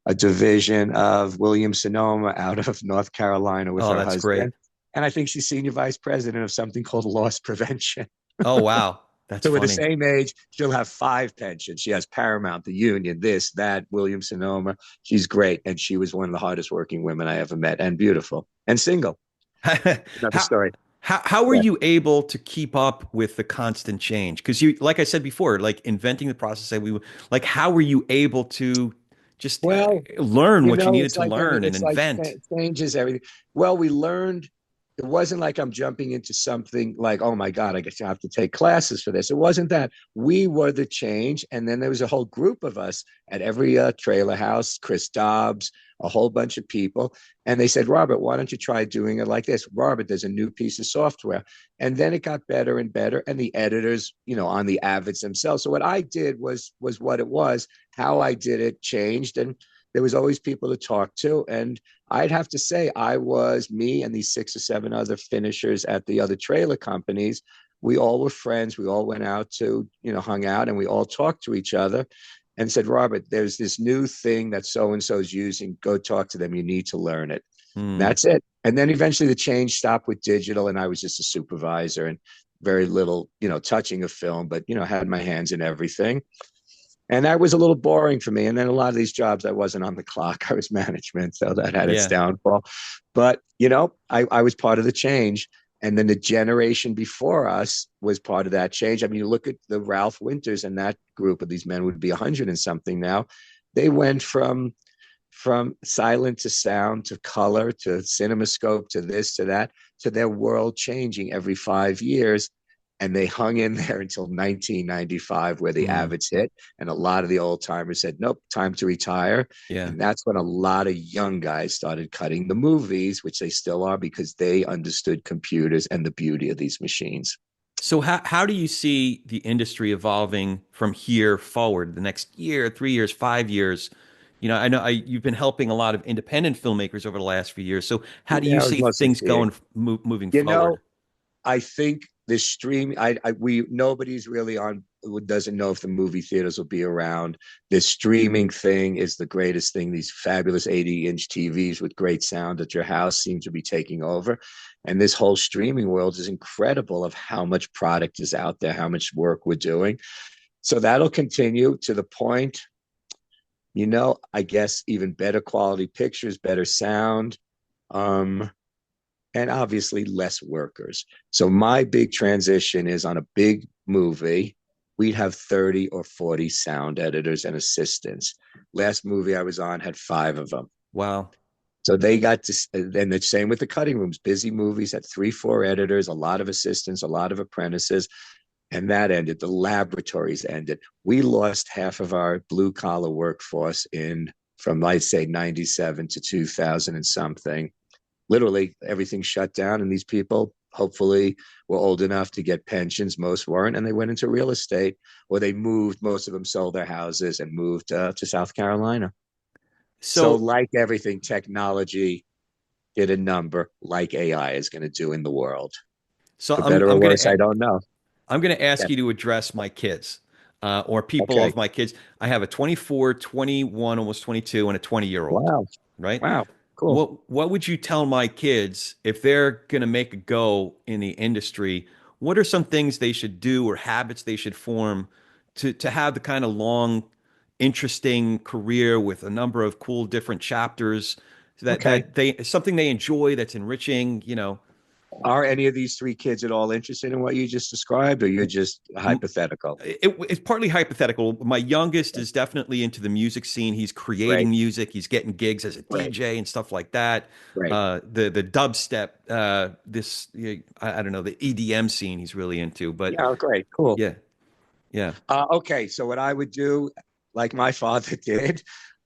a division of Williams Sonoma out of North Carolina with Oh, her that's great. husband. And I think she's senior vice president of something called loss prevention. Oh, wow. That's So we're the funny. same age. She'll have 5 pensions. She has Paramount, the Union, this, that, Williams Sonoma. She's great. And she was one of the hardest working women I ever met, and beautiful and single. Another How story. how were Yeah. you able to keep up with the constant change? Because you, like I said before, like inventing the process that like how were you able to just Well, learn what you needed it's to like learn and it's like invent? changes everything. Well, we learned. It wasn't like I'm jumping into something like, oh my God, I guess I have to take classes for this. It wasn't that. We were the change, and then there was a whole group of us at every trailer house. Chris Dobbs, a whole bunch of people, and they said, Robert, why don't you try doing it like this? Robert, there's a new piece of software, and then it got better and better, and the editors, on the Avids themselves. So what I did was what it was. How I did it changed, and there was always people to talk to. And I'd have to say, me and these 6 or 7 other finishers at the other trailer companies. We all were friends. We all went out to, hung out, and we all talked to each other and said, Robert, there's this new thing that so and so is using. Go talk to them. You need to learn it. And Hmm. that's it. And then eventually the change stopped with digital, and I was just a supervisor and very little, touching a film, but, had my hands in everything. And that was a little boring for me. And then a lot of these jobs, I wasn't on the clock. I was management. So that had its Yeah. downfall. But, I was part of the change. And then the generation before us was part of that change. I mean, you look at the Ralph Winters and that group of these men would be 100 and something now. They went from silent to sound to color to cinemascope to this to that to their world changing every 5 years. And they hung in there until 1995, where the Hmm. Avids hit. And a lot of the old timers said, nope, time to retire. Yeah. And that's when a lot of young guys started cutting the movies, which they still are, because they understood computers and the beauty of these machines. So how do you see the industry evolving from here forward, the next year, 3 years, 5 years? I know you've been helping a lot of independent filmmakers over the last few years. So how do you Yeah, it was see mostly things big. going moving You know, forward? I think the stream, nobody's really on, doesn't know if the movie theaters will be around. This streaming thing is the greatest thing. These fabulous 80-inch TVs with great sound at your house seem to be taking over. And this whole streaming world is incredible of how much product is out there, how much work we're doing. So that'll continue to the point, I guess even better quality pictures, better sound. Um, and obviously less workers. So my big transition is on a big movie, we'd have 30 or 40 sound editors and assistants. Last movie I was on had 5 of them. Wow. So they got to, and the same with the cutting rooms, busy movies had 3, 4 editors, a lot of assistants, a lot of apprentices. And that ended. The laboratories ended. We lost half of our blue collar workforce from, let's say, 97 to 2000 and something. Literally everything shut down, and these people hopefully were old enough to get pensions. Most weren't, and they went into real estate, or they moved. Most of them sold their houses and moved to South Carolina. So So like everything, technology did a number, like AI is going to do in the world. so For I'm better or I'm gonna worse, I don't know. I'm gonna Yeah. ask you to address my kids, or people Okay. of my kids. I have a 24, 21, almost 22, and a 20-year-old, Wow. right? Wow. Cool. What would you tell my kids if they're gonna make a go in the industry? What are some things they should do or habits they should form to have the kind of long, interesting career with a number of cool different chapters that Okay. they something they enjoy that's enriching, Are any of these 3 kids at all interested in what you just described, or you're just hypothetical? It's partly hypothetical. My youngest is definitely into the music scene. He's creating Great. music. He's getting gigs as a Great. DJ and stuff like that. Great. The dubstep, I don't know, the EDM scene he's really into. But Yeah. Great. Cool. yeah, yeah, Okay, so what I would do, like my father did,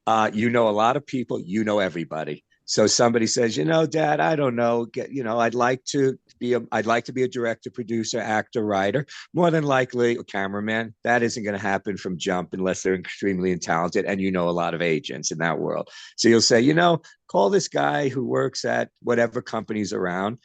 a lot of people, everybody. So somebody says, Dad, I don't know, I'd like to be a director, producer, actor, writer, more than likely a cameraman. That isn't going to happen from jump unless they're extremely talented. And a lot of agents in that world. So you'll say, call this guy who works at whatever company's around.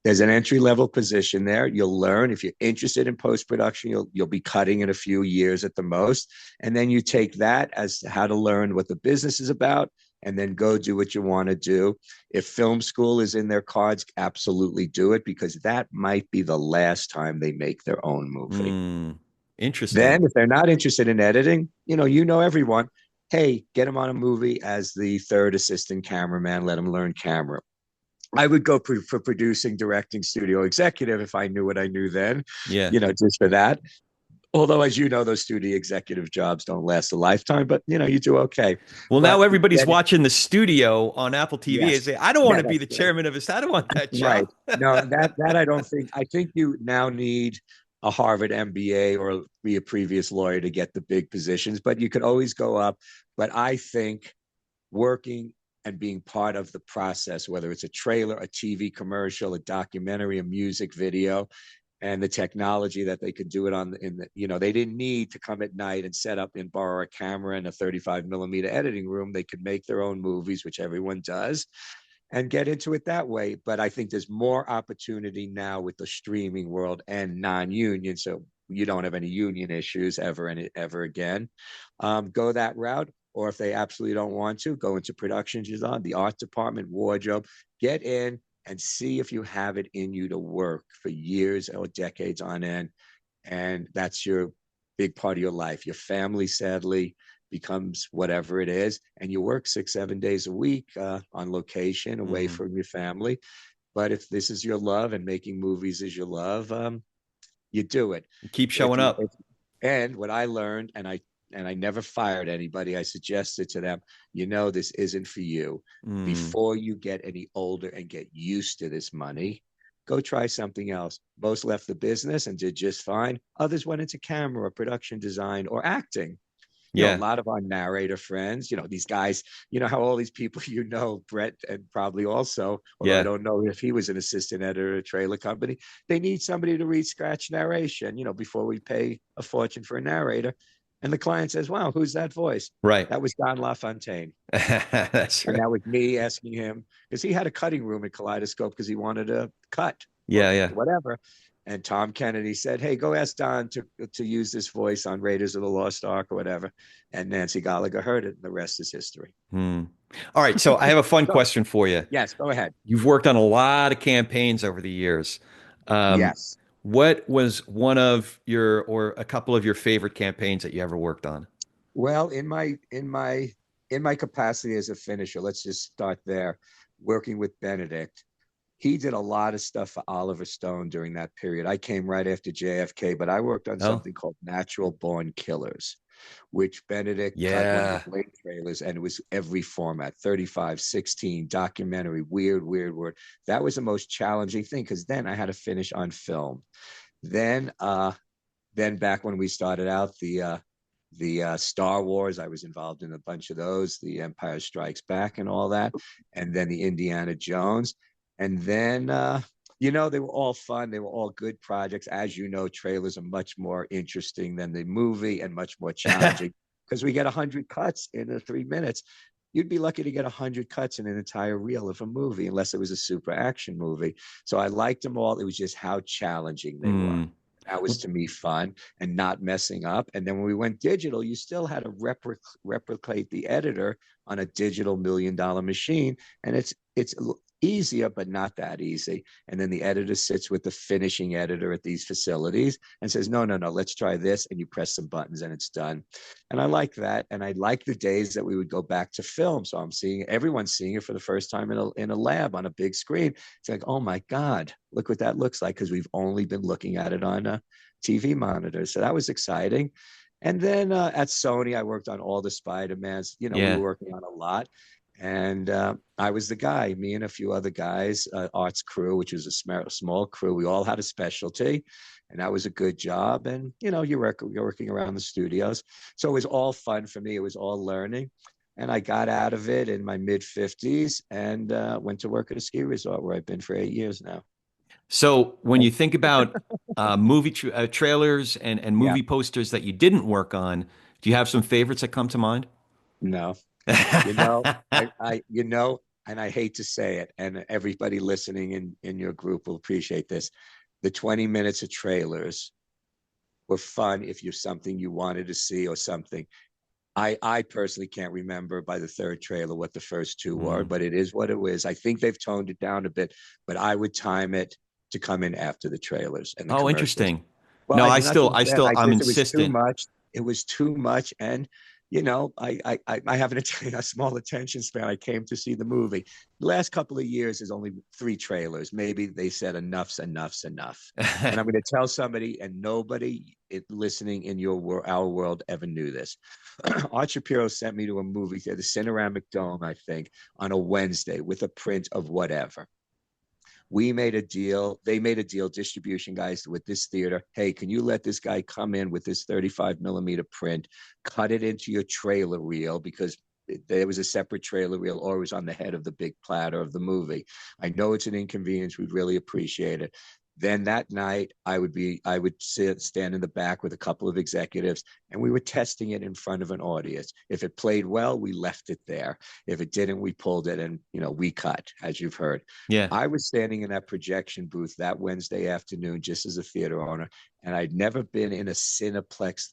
There's an entry level position there. You'll learn. If you're interested in post production, you'll be cutting in a few years at the most, and then you take that as how to learn what the business is about, and then go do what you want to do. If film school is in their cards, absolutely do it, because that might be the last time they make their own movie. Interesting. Then, if they're not interested in editing, everyone. Hey, get them on a movie as the third assistant cameraman. Let them learn camera. I would go for producing, directing, studio executive if I knew what I knew then, Yeah. just for that. Although, as you know, those studio executive jobs don't last a lifetime, but you do okay. Well, But now everybody's watching The Studio on Apple TV and yes, say, I don't want yeah, to be that's the right. chairman of this. I don't want that Right. job. No, that I don't think. I think you now need a Harvard MBA or be a previous lawyer to get the big positions, but you could always go up. But I think working and being part of the process, whether it's a trailer, a TV commercial, a documentary, a music video, and the technology that they could do it on they didn't need to come at night and set up and borrow a camera and a 35 millimeter editing room. They could make their own movies, which everyone does, and get into it that way. But I think there's more opportunity now with the streaming world and non-union. So you don't have any union issues ever again. Go that route. Or if they absolutely don't want to, go into production design, the art department, wardrobe, get in and see if you have it in you to work for years or decades on end. And that's your big part of your life. Your family, sadly, becomes whatever it is, and you work 6-7 days a week on location away from your family. But if this is your love and making movies is your love, you do it. Keep showing up. And what I learned, and I never fired anybody, I suggested to them, this isn't for you. Before you get any older and get used to this money, go try something else. Most left the business and did just fine. Others went into camera or production design or acting. A lot of our narrator friends, these guys, how all these people, Brett, and probably also, although I don't know if he was an assistant editor at a trailer company, they need somebody to read scratch narration, before we pay a fortune for a narrator. And the client says, wow, who's that voice? Right. That was Don LaFontaine. That's right. And that was me asking him, because he had a cutting room at Kaleidoscope because he wanted to cut. Yeah. Whatever. And Tom Kennedy said, hey, go ask Don to use this voice on Raiders of the Lost Ark or whatever. And Nancy Gallagher heard it, and the rest is history. All right. So I have a fun question for you. Yes, go ahead. You've worked on a lot of campaigns over the years. Yes. What was one of your or a couple of your favorite campaigns that you ever worked on? Well, in my capacity as a finisher, let's just start there, working with Benedict. He did a lot of stuff for Oliver Stone during that period. I came right after JFK, but I worked on something called Natural Born Killers, which Benedict cut one of the great trailers, and it was every format, 35, 16, documentary, weird. That was the most challenging thing, because then I had to finish on film. Then back when we started out, the Star Wars, I was involved in a bunch of those, the Empire Strikes Back and all that, and then the Indiana Jones. And then, they were all fun. They were all good projects. As you know, trailers are much more interesting than the movie and much more challenging because we get 100 cuts in 3 minutes. You'd be lucky to get 100 cuts in an entire reel of a movie, unless it was a super action movie. So I liked them all. It was just how challenging they were. That was, to me, fun and not messing up. And then when we went digital, you still had to replicate the editor on a digital $1 million machine. And it's easier, but not that easy. And then the editor sits with the finishing editor at these facilities and says, no, let's try this. And you press some buttons and it's done. And I like that. And I like the days that we would go back to film. So everyone's seeing it for the first time in a lab on a big screen. It's like, oh my God, look what that looks like, because we've only been looking at it on a TV monitor. So that was exciting. And then at Sony, I worked on all the Spider-Mans. We were working on a lot. And I was the guy, me and a few other guys, arts crew, which was a small crew. We all had a specialty, and that was a good job. And, you're working around the studios. So it was all fun for me. It was all learning. And I got out of it in my mid-50s and went to work at a ski resort where I've been for 8 years now. So when you think about trailers and Yeah, movie posters that you didn't work on, do you have some favorites that come to mind? no, and I hate to say it, and everybody listening in your group will appreciate this. The 20 minutes of trailers were fun if you're something you wanted to see or something. I personally can't remember by the third trailer what the first two were, Mm. but it is what it is. I think they've toned it down a bit, but I would time it to come in after the trailers and the Oh, commercials. interesting. Well, No, I not just that. I'm It was too insistent. much. It was too much, and I have a small attention span. I came to see the movie. The last couple of years, there's only three trailers. Maybe they said enough's enough. And I'm going to tell somebody, and nobody listening in our world ever knew this. Art Shapiro sent me to a movie theater, the Cineramic Dome, I think, on a Wednesday with a print of whatever. We made a deal. They made a deal, distribution guys, with this theater. Hey, can you let this guy come in with this 35 millimeter print, cut it into your trailer reel, because there was a separate trailer reel always on the head of the big platter of the movie. I know it's an inconvenience. We'd really appreciate it. Then that night, I would stand in the back with a couple of executives, and we were testing it in front of an audience. If it played well, we left it there. If it didn't, we pulled it, and we cut, as you've heard. Yeah. I was standing in that projection booth that Wednesday afternoon, just as a theater owner, and I'd never been in a Cineplex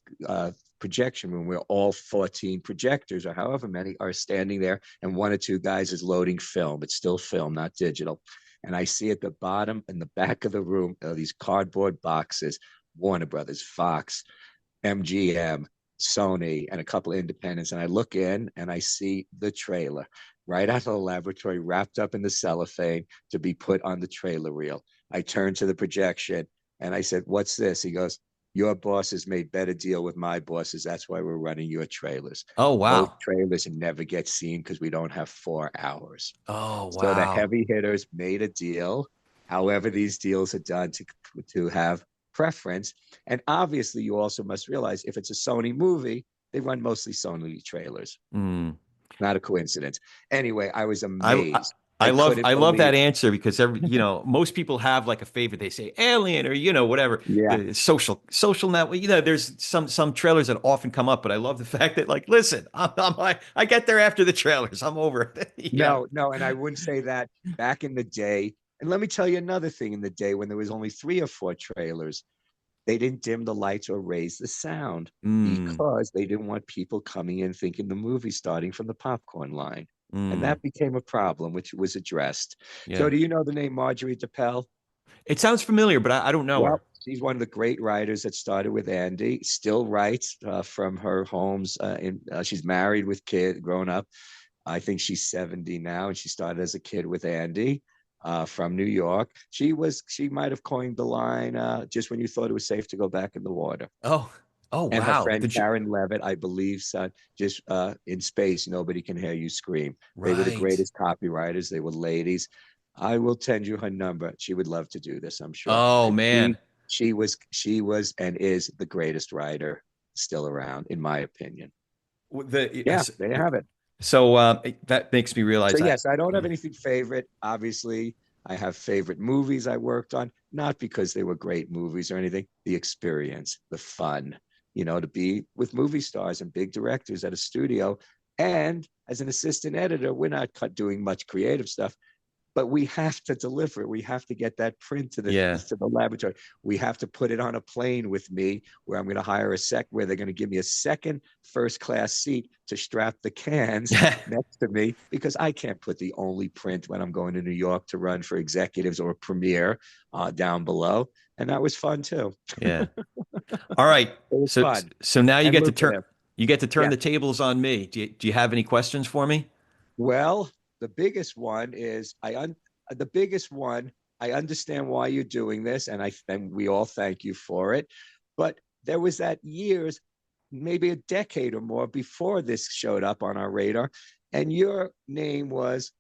projection room where all 14 projectors or however many are standing there, and one or two guys is loading film. It's still film, not digital. And I see at the bottom and the back of the room these cardboard boxes, Warner Brothers, Fox, MGM, Sony, and a couple of independents. And I look in and I see the trailer right out of the laboratory, wrapped up in the cellophane to be put on the trailer reel. I turned to the projection and I said, "What's this?" He goes, "Your bosses made better deal with my bosses. That's why we're running your trailers. Oh, Those wow. trailers never get seen because we don't have 4 hours." Oh, So the wow. heavy hitters made a deal. However, these deals are done to have preference. And obviously, you also must realize if it's a Sony movie, they run mostly Sony trailers. Mm. Not a coincidence. Anyway, I was I, I amazed. I couldn't I love that believe. answer because most people have like a favorite. They say Alien or whatever. Yeah. Social network. There's some trailers that often come up, but I love the fact that like, listen, I get there after the trailers. I'm over it. No, no, and I wouldn't say that back in the day. And let me tell you another thing, in the day when there was only 3 or 4 trailers, they didn't dim the lights or raise the sound Mm, because they didn't want people coming in thinking the movie's starting from the popcorn line. And mm, that became a problem, which was addressed. So, yeah. do you know the name Marjorie DePel? It sounds familiar, but I don't know her. Well, she's one of the great writers that started with Andy. Still writes from her homes. She's married with kid, grown up. I think she's 70 now, and she started as a kid with Andy from New York. She might have coined the line just when you thought it was safe to go back in the water. Oh, oh, And her wow. friend Karen Levitt, I believe, said, just in space, nobody can hear you scream. They were the Right. greatest copywriters. They were ladies. I will send you her number. She would love to do this, I'm sure. Oh And man. she was and is the greatest writer still around, in my opinion. The Yeah, there you have it. so that makes me So realize that. yes, I don't have anything favorite. Obviously, I have favorite movies I worked on, not because they were great movies or anything. The experience, the fun, to be with movie stars and big directors at a studio. And as an assistant editor, we're not doing much creative stuff, but we have to deliver it. We have to get that print to the Yeah. to the laboratory. We have to put it on a plane with me, where I'm going to hire where they're going to give me a second first class seat to strap the cans next to me, because I can't put the only print when I'm going to New York to run for executives or a premiere down below. And that was fun too. Yeah. All right. It was So fun so now and lucrative. you get to turn Yeah. the tables on me. Do you have any questions for me? Well, the biggest one is the biggest one. I understand why you're doing this, and we all thank you for it. But there was that years, maybe a decade or more before this showed up on our radar, and your name was,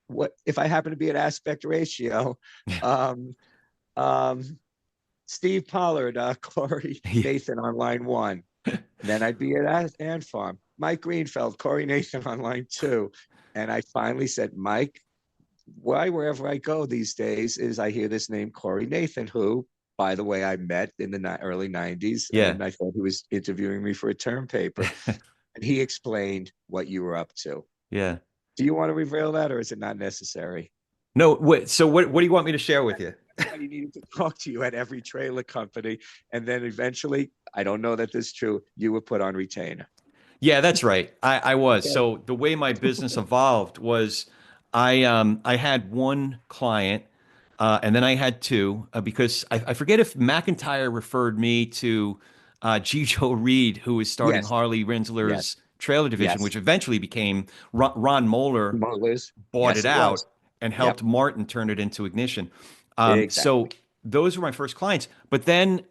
what if I happen to be at Aspect Ratio, um, um, Steve Pollard, Corey Yeah. Nathan on line one. And then I'd be at Ant Farm. Mike Greenfeld, Corey Nathan on line 2. And I finally said, Mike, why wherever I go these days is I hear this name Corey Nathan, who, by the way, I met in the early 90s, Yeah. and I thought he was interviewing me for a term paper. And he explained what you were up to. Yeah. Do you want to reveal that, or is it not necessary? No, so what do you want me to share with you? He needed to talk to you at every trailer company. And then eventually, I don't know that this is true, you were put on retainer. Yeah, that's right. I was. Okay. So the way my business evolved was I had one client, and then I had two, because I forget if McIntyre referred me to Joe Reed, who was starting Yes, Harley yes, Rinsler's trailer division, yes. which eventually became Ron Moeller Liz. bought Yes, it it was. out and Yep, helped Martin turn it into Ignition. So exactly. those were my first clients. But then,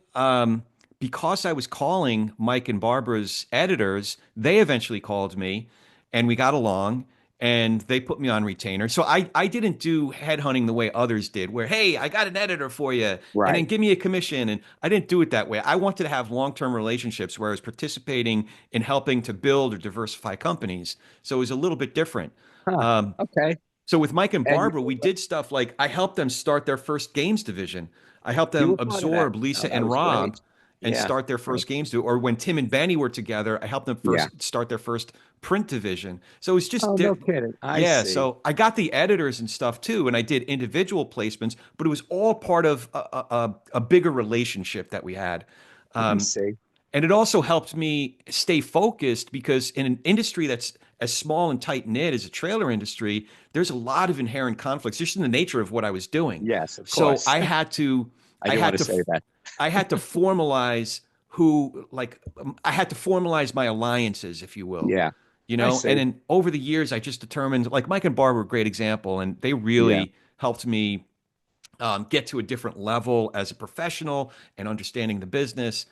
because I was calling Mike and Barbara's editors, they eventually called me and we got along and they put me on retainer. So I didn't do headhunting the way others did, where, hey, I got an editor for you and then Right. give me a commission. And I didn't do it that way. I wanted to have long-term relationships where I was participating in helping to build or diversify companies. So it was a little bit different. Huh. Um, Okay. so with Mike and And Barbara, we did stuff like I helped them start their first games division. I helped you them were part of that. absorb Oh, Lisa that and was great. Rob and Yeah. start their first games. Or when Tim and Benny were together, I helped them Yeah. first start their first print division. So it's just Oh, no kidding. I yeah. see. So I got the editors and stuff too, and I did individual placements, but it was all part of a bigger relationship that we had. I Um, see. and it also helped me stay focused because in an industry that's as small and tight knit as a trailer industry, there's a lot of inherent conflicts just in the nature of what I was doing. Yes, of So course. I I didn't want had to say that. I had to formalize I had to formalize my alliances, if you will, Yeah, I and see. then over the years, I just determined, like Mike and Barbara were a great example, and they Yeah. really helped me get to a different level as a professional and understanding the business,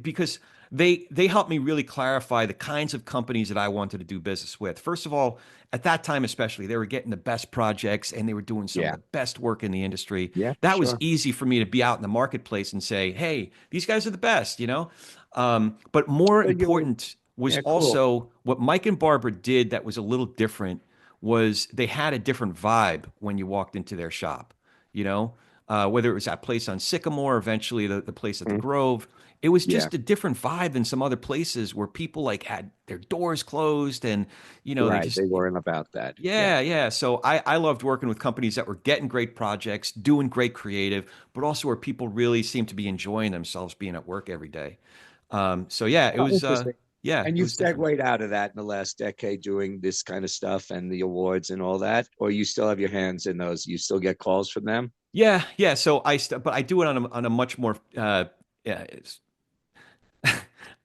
because they helped me really clarify the kinds of companies that I wanted to do business with. First of all, at that time especially, they were getting the best projects and they were doing some of Yeah. the best work in the industry. Yeah, That was sure. easy for me to be out in the marketplace and say, "Hey, these guys are the best." But more So you were, important was yeah, cool. also what Mike and Barbara did that was a little different was they had a different vibe when you walked into their shop, whether it was that place on Sycamore, eventually the place at the Mm, Grove. It was yeah, just a different vibe than some other places where people like had their doors closed and, they right. just, They weren't about that. Yeah. yeah, yeah. So I loved working with companies that were getting great projects, doing great creative, but also where people really seemed to be enjoying themselves being at work every day. So yeah, Oh, interesting. yeah, And it you've was different. segued out of that in the last decade doing this kind of stuff and the awards and all that, or you still have your hands in those? You still get calls from them? Yeah, yeah. So but I do it on a much more, yeah,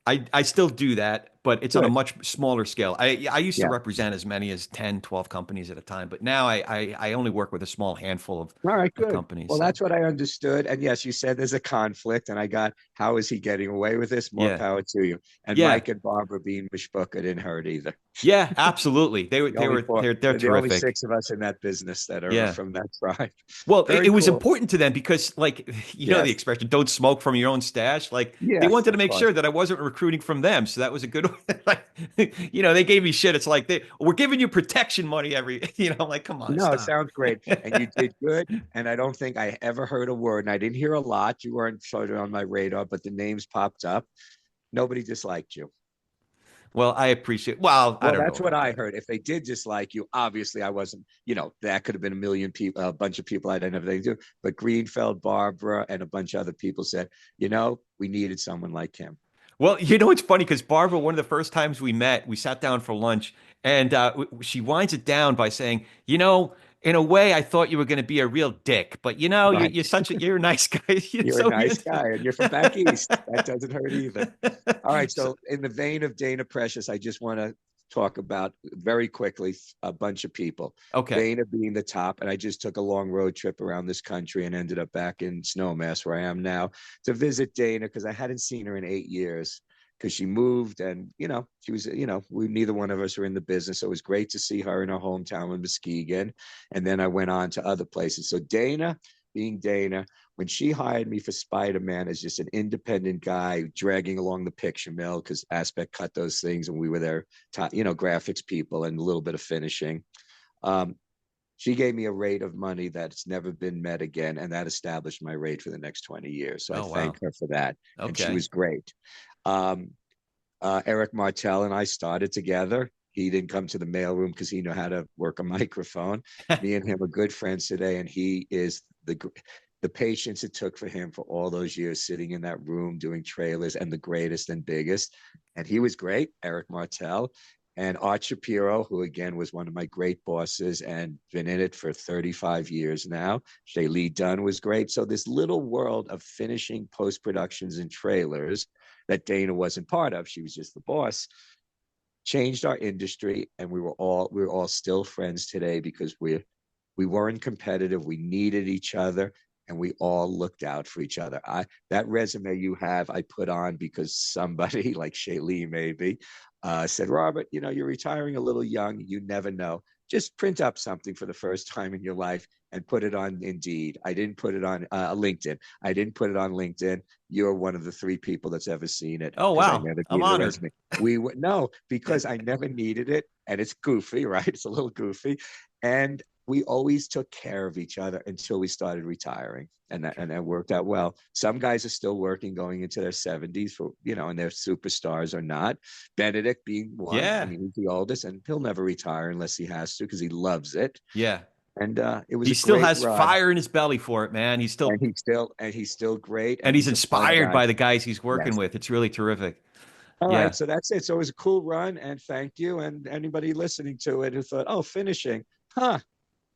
I still do that, but it's on a Good. much smaller scale. I used to Yeah. represent as many as 10, 12 companies at a time, but now I only work with a small handful All right, of good. companies. Well, So that's what I understood. And yes, you said there's a conflict, and I got, how is he getting away with this? More yeah, power to you. And yeah, Mike and Barbara being mishpucha didn't hurt either. yeah, absolutely. The only four, They're the only terrific. six of us in that business that are Yeah. from that tribe. Well, it Very was cool. important to them because, like, the Yes. expression, don't smoke from your own stash. Like, they Yes, wanted to of make course. sure that I wasn't recruiting from them. So that was a good, like, they gave me shit. It's like, we're giving you protection money I'm like, come on, No, it stop. sounds great. And you did good. And I don't think I ever heard a word. And I didn't hear a lot. You weren't sort of on my radar, but the names popped up. Nobody disliked you. Well, I appreciate, well, I Well, don't know that's what about I that. heard. If they did dislike you, obviously I wasn't, that could have been a million people, a bunch of people I didn't have anything to do. But Greenfeld, Barbara, and a bunch of other people said, we needed someone like him. Well, it's funny because Barbara, one of the first times we met, we sat down for lunch, and she winds it down by saying, in a way, I thought you were going to be a real dick, but Right. you're a nice guy. You're a So nice guy and you're from back east. That doesn't hurt either. All right. so So, in the vein of Dana Precious, I just want to talk about very quickly a bunch of people. okay, Dana being the top. And I just took a long road trip around this country and ended up back in Snowmass, where I am now, to visit Dana because I hadn't seen her in 8 years because she moved and, she was, we neither one of us were in the business. So it was great to see her in her hometown in Muskegon. And then I went on to other places. So, Dana, being Dana, when she hired me for Spider-Man as just an independent guy dragging along the picture mill, because Aspect cut those things and we were their top, graphics people and a little bit of finishing. She gave me a rate of money that's never been met again, and that established my rate for the next 20 years. So I thank her for that. Okay. And she was great. Eric Martell and I started together. He didn't come to the mailroom because he knew how to work a microphone. Me and him are good friends today, and he is the patience it took for him for all those years sitting in that room doing trailers, and the greatest and biggest. And he was great, Eric Martell. And Art Shapiro, who again was one of my great bosses and been in it for 35 years now. Shay Lee Dunn was great. So this little world of finishing post-productions and trailers that Dana wasn't part of, she was just the boss, changed our industry. And we were all still friends today because we weren't competitive. We needed each other, and we all looked out for each other. That resume you have, I put on because somebody like Shay Lee maybe said, Robert, you're retiring a little young. You never know. Just print up something for the first time in your life and put it on Indeed. I didn't put it on LinkedIn. I didn't put it on LinkedIn. You're one of the 3 people that's ever seen it. Oh, wow. I'm honored. No, because I never needed it. And it's goofy, right? It's a little goofy. And we always took care of each other until we started retiring. And that worked out well. Some guys are still working, going into their 70s and they're superstars or not. Benedict being one. Yeah. I mean, he's the oldest, and he'll never retire unless he has to because he loves it. Yeah. And it was. He still has fire in his belly for it, man. He's still great. And he's inspired by the guys he's working with. It's really terrific. All right, so that's it. So it was a cool run, and thank you. And anybody listening to it who thought, oh, finishing,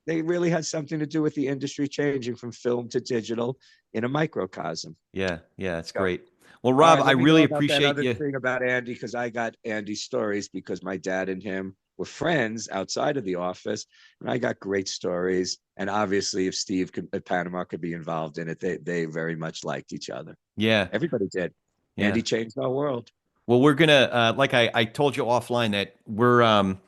they really had something to do with the industry changing from film to digital in a microcosm. Yeah, it's great. Well, Rob, I really appreciate you. Thing about Andy, because I got Andy's stories because my dad and him were friends outside of the office, and I got great stories. And obviously, if Steve at Panama could be involved in it, they very much liked each other. Yeah, everybody did. Yeah. Andy changed our world. Well, we're gonna like I told you offline that we're and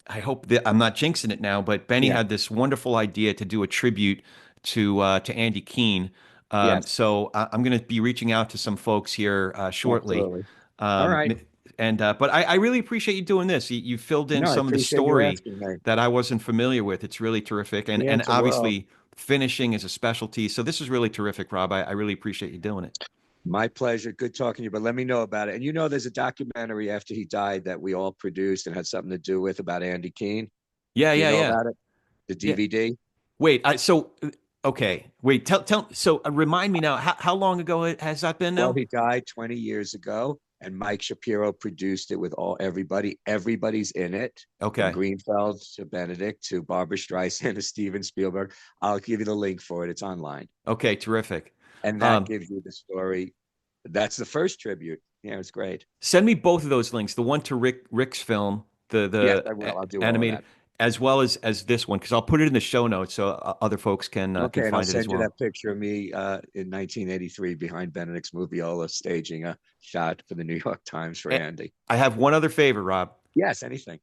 I hope that I'm not jinxing it now, but Benny had this wonderful idea to do a tribute to Andy Keene. So I'm going to be reaching out to some folks here shortly. All right. And but I really appreciate you doing this. You filled in some of the story that I wasn't familiar with. It's really terrific, and obviously finishing is a specialty. So this is really terrific, Rob. I really appreciate you doing it. My pleasure. Good talking to you, but let me know about it. And there's a documentary after he died that we all produced and had something to do with about Andy Keene. Yeah. About it? The DVD? Yeah. Wait, wait, so remind me now, how long ago has that been now? Well, he died 20 years ago, and Mike Shapiro produced it with everybody. Everybody's in it. Okay. From Greenfeld to Benedict to Barbara Streisand to Steven Spielberg. I'll give you the link for it. It's online. Okay, terrific. And that gives you the story. That's the first tribute. Yeah, it's great. Send me both of those links. The one to Rick's film, the I will. I'll do animated, as well as this one, because I'll put it in the show notes so other folks can find it as well. I'll send you that picture of me in 1983 behind Benedict's Moviola staging a shot for the New York Times for Andy. I have one other favor, Rob. Yes, anything.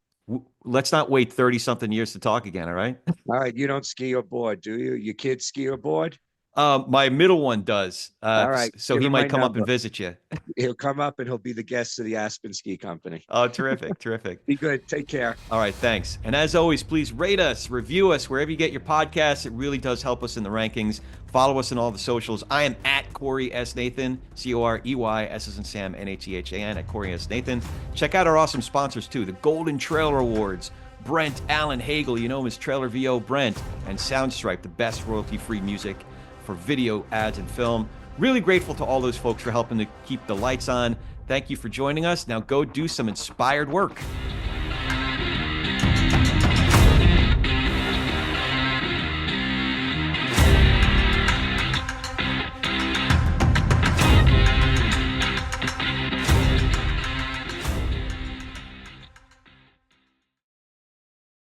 Let's not wait 30-something years to talk again, all right? All right, you don't ski or board, do you? Your kids ski or board? My middle one does. All right. So he might come up and visit you. He'll come up and he'll be the guest of the Aspen Ski Company. Oh, terrific. Terrific. Be good. Take care. All right. Thanks. And as always, please rate us, review us wherever you get your podcasts. It really does help us in the rankings. Follow us on all the socials. I am at Corey S. Nathan, Corey, S as in Sam, Nathan, at Corey S. Nathan. Check out our awesome sponsors too. The Golden Trailer Awards. Brent Allen Hagel, you know him as Trailer VO Brent, and Soundstripe, the best royalty-free music for video, ads, and film. Really grateful to all those folks for helping to keep the lights on. Thank you for joining us. Now go do some inspired work.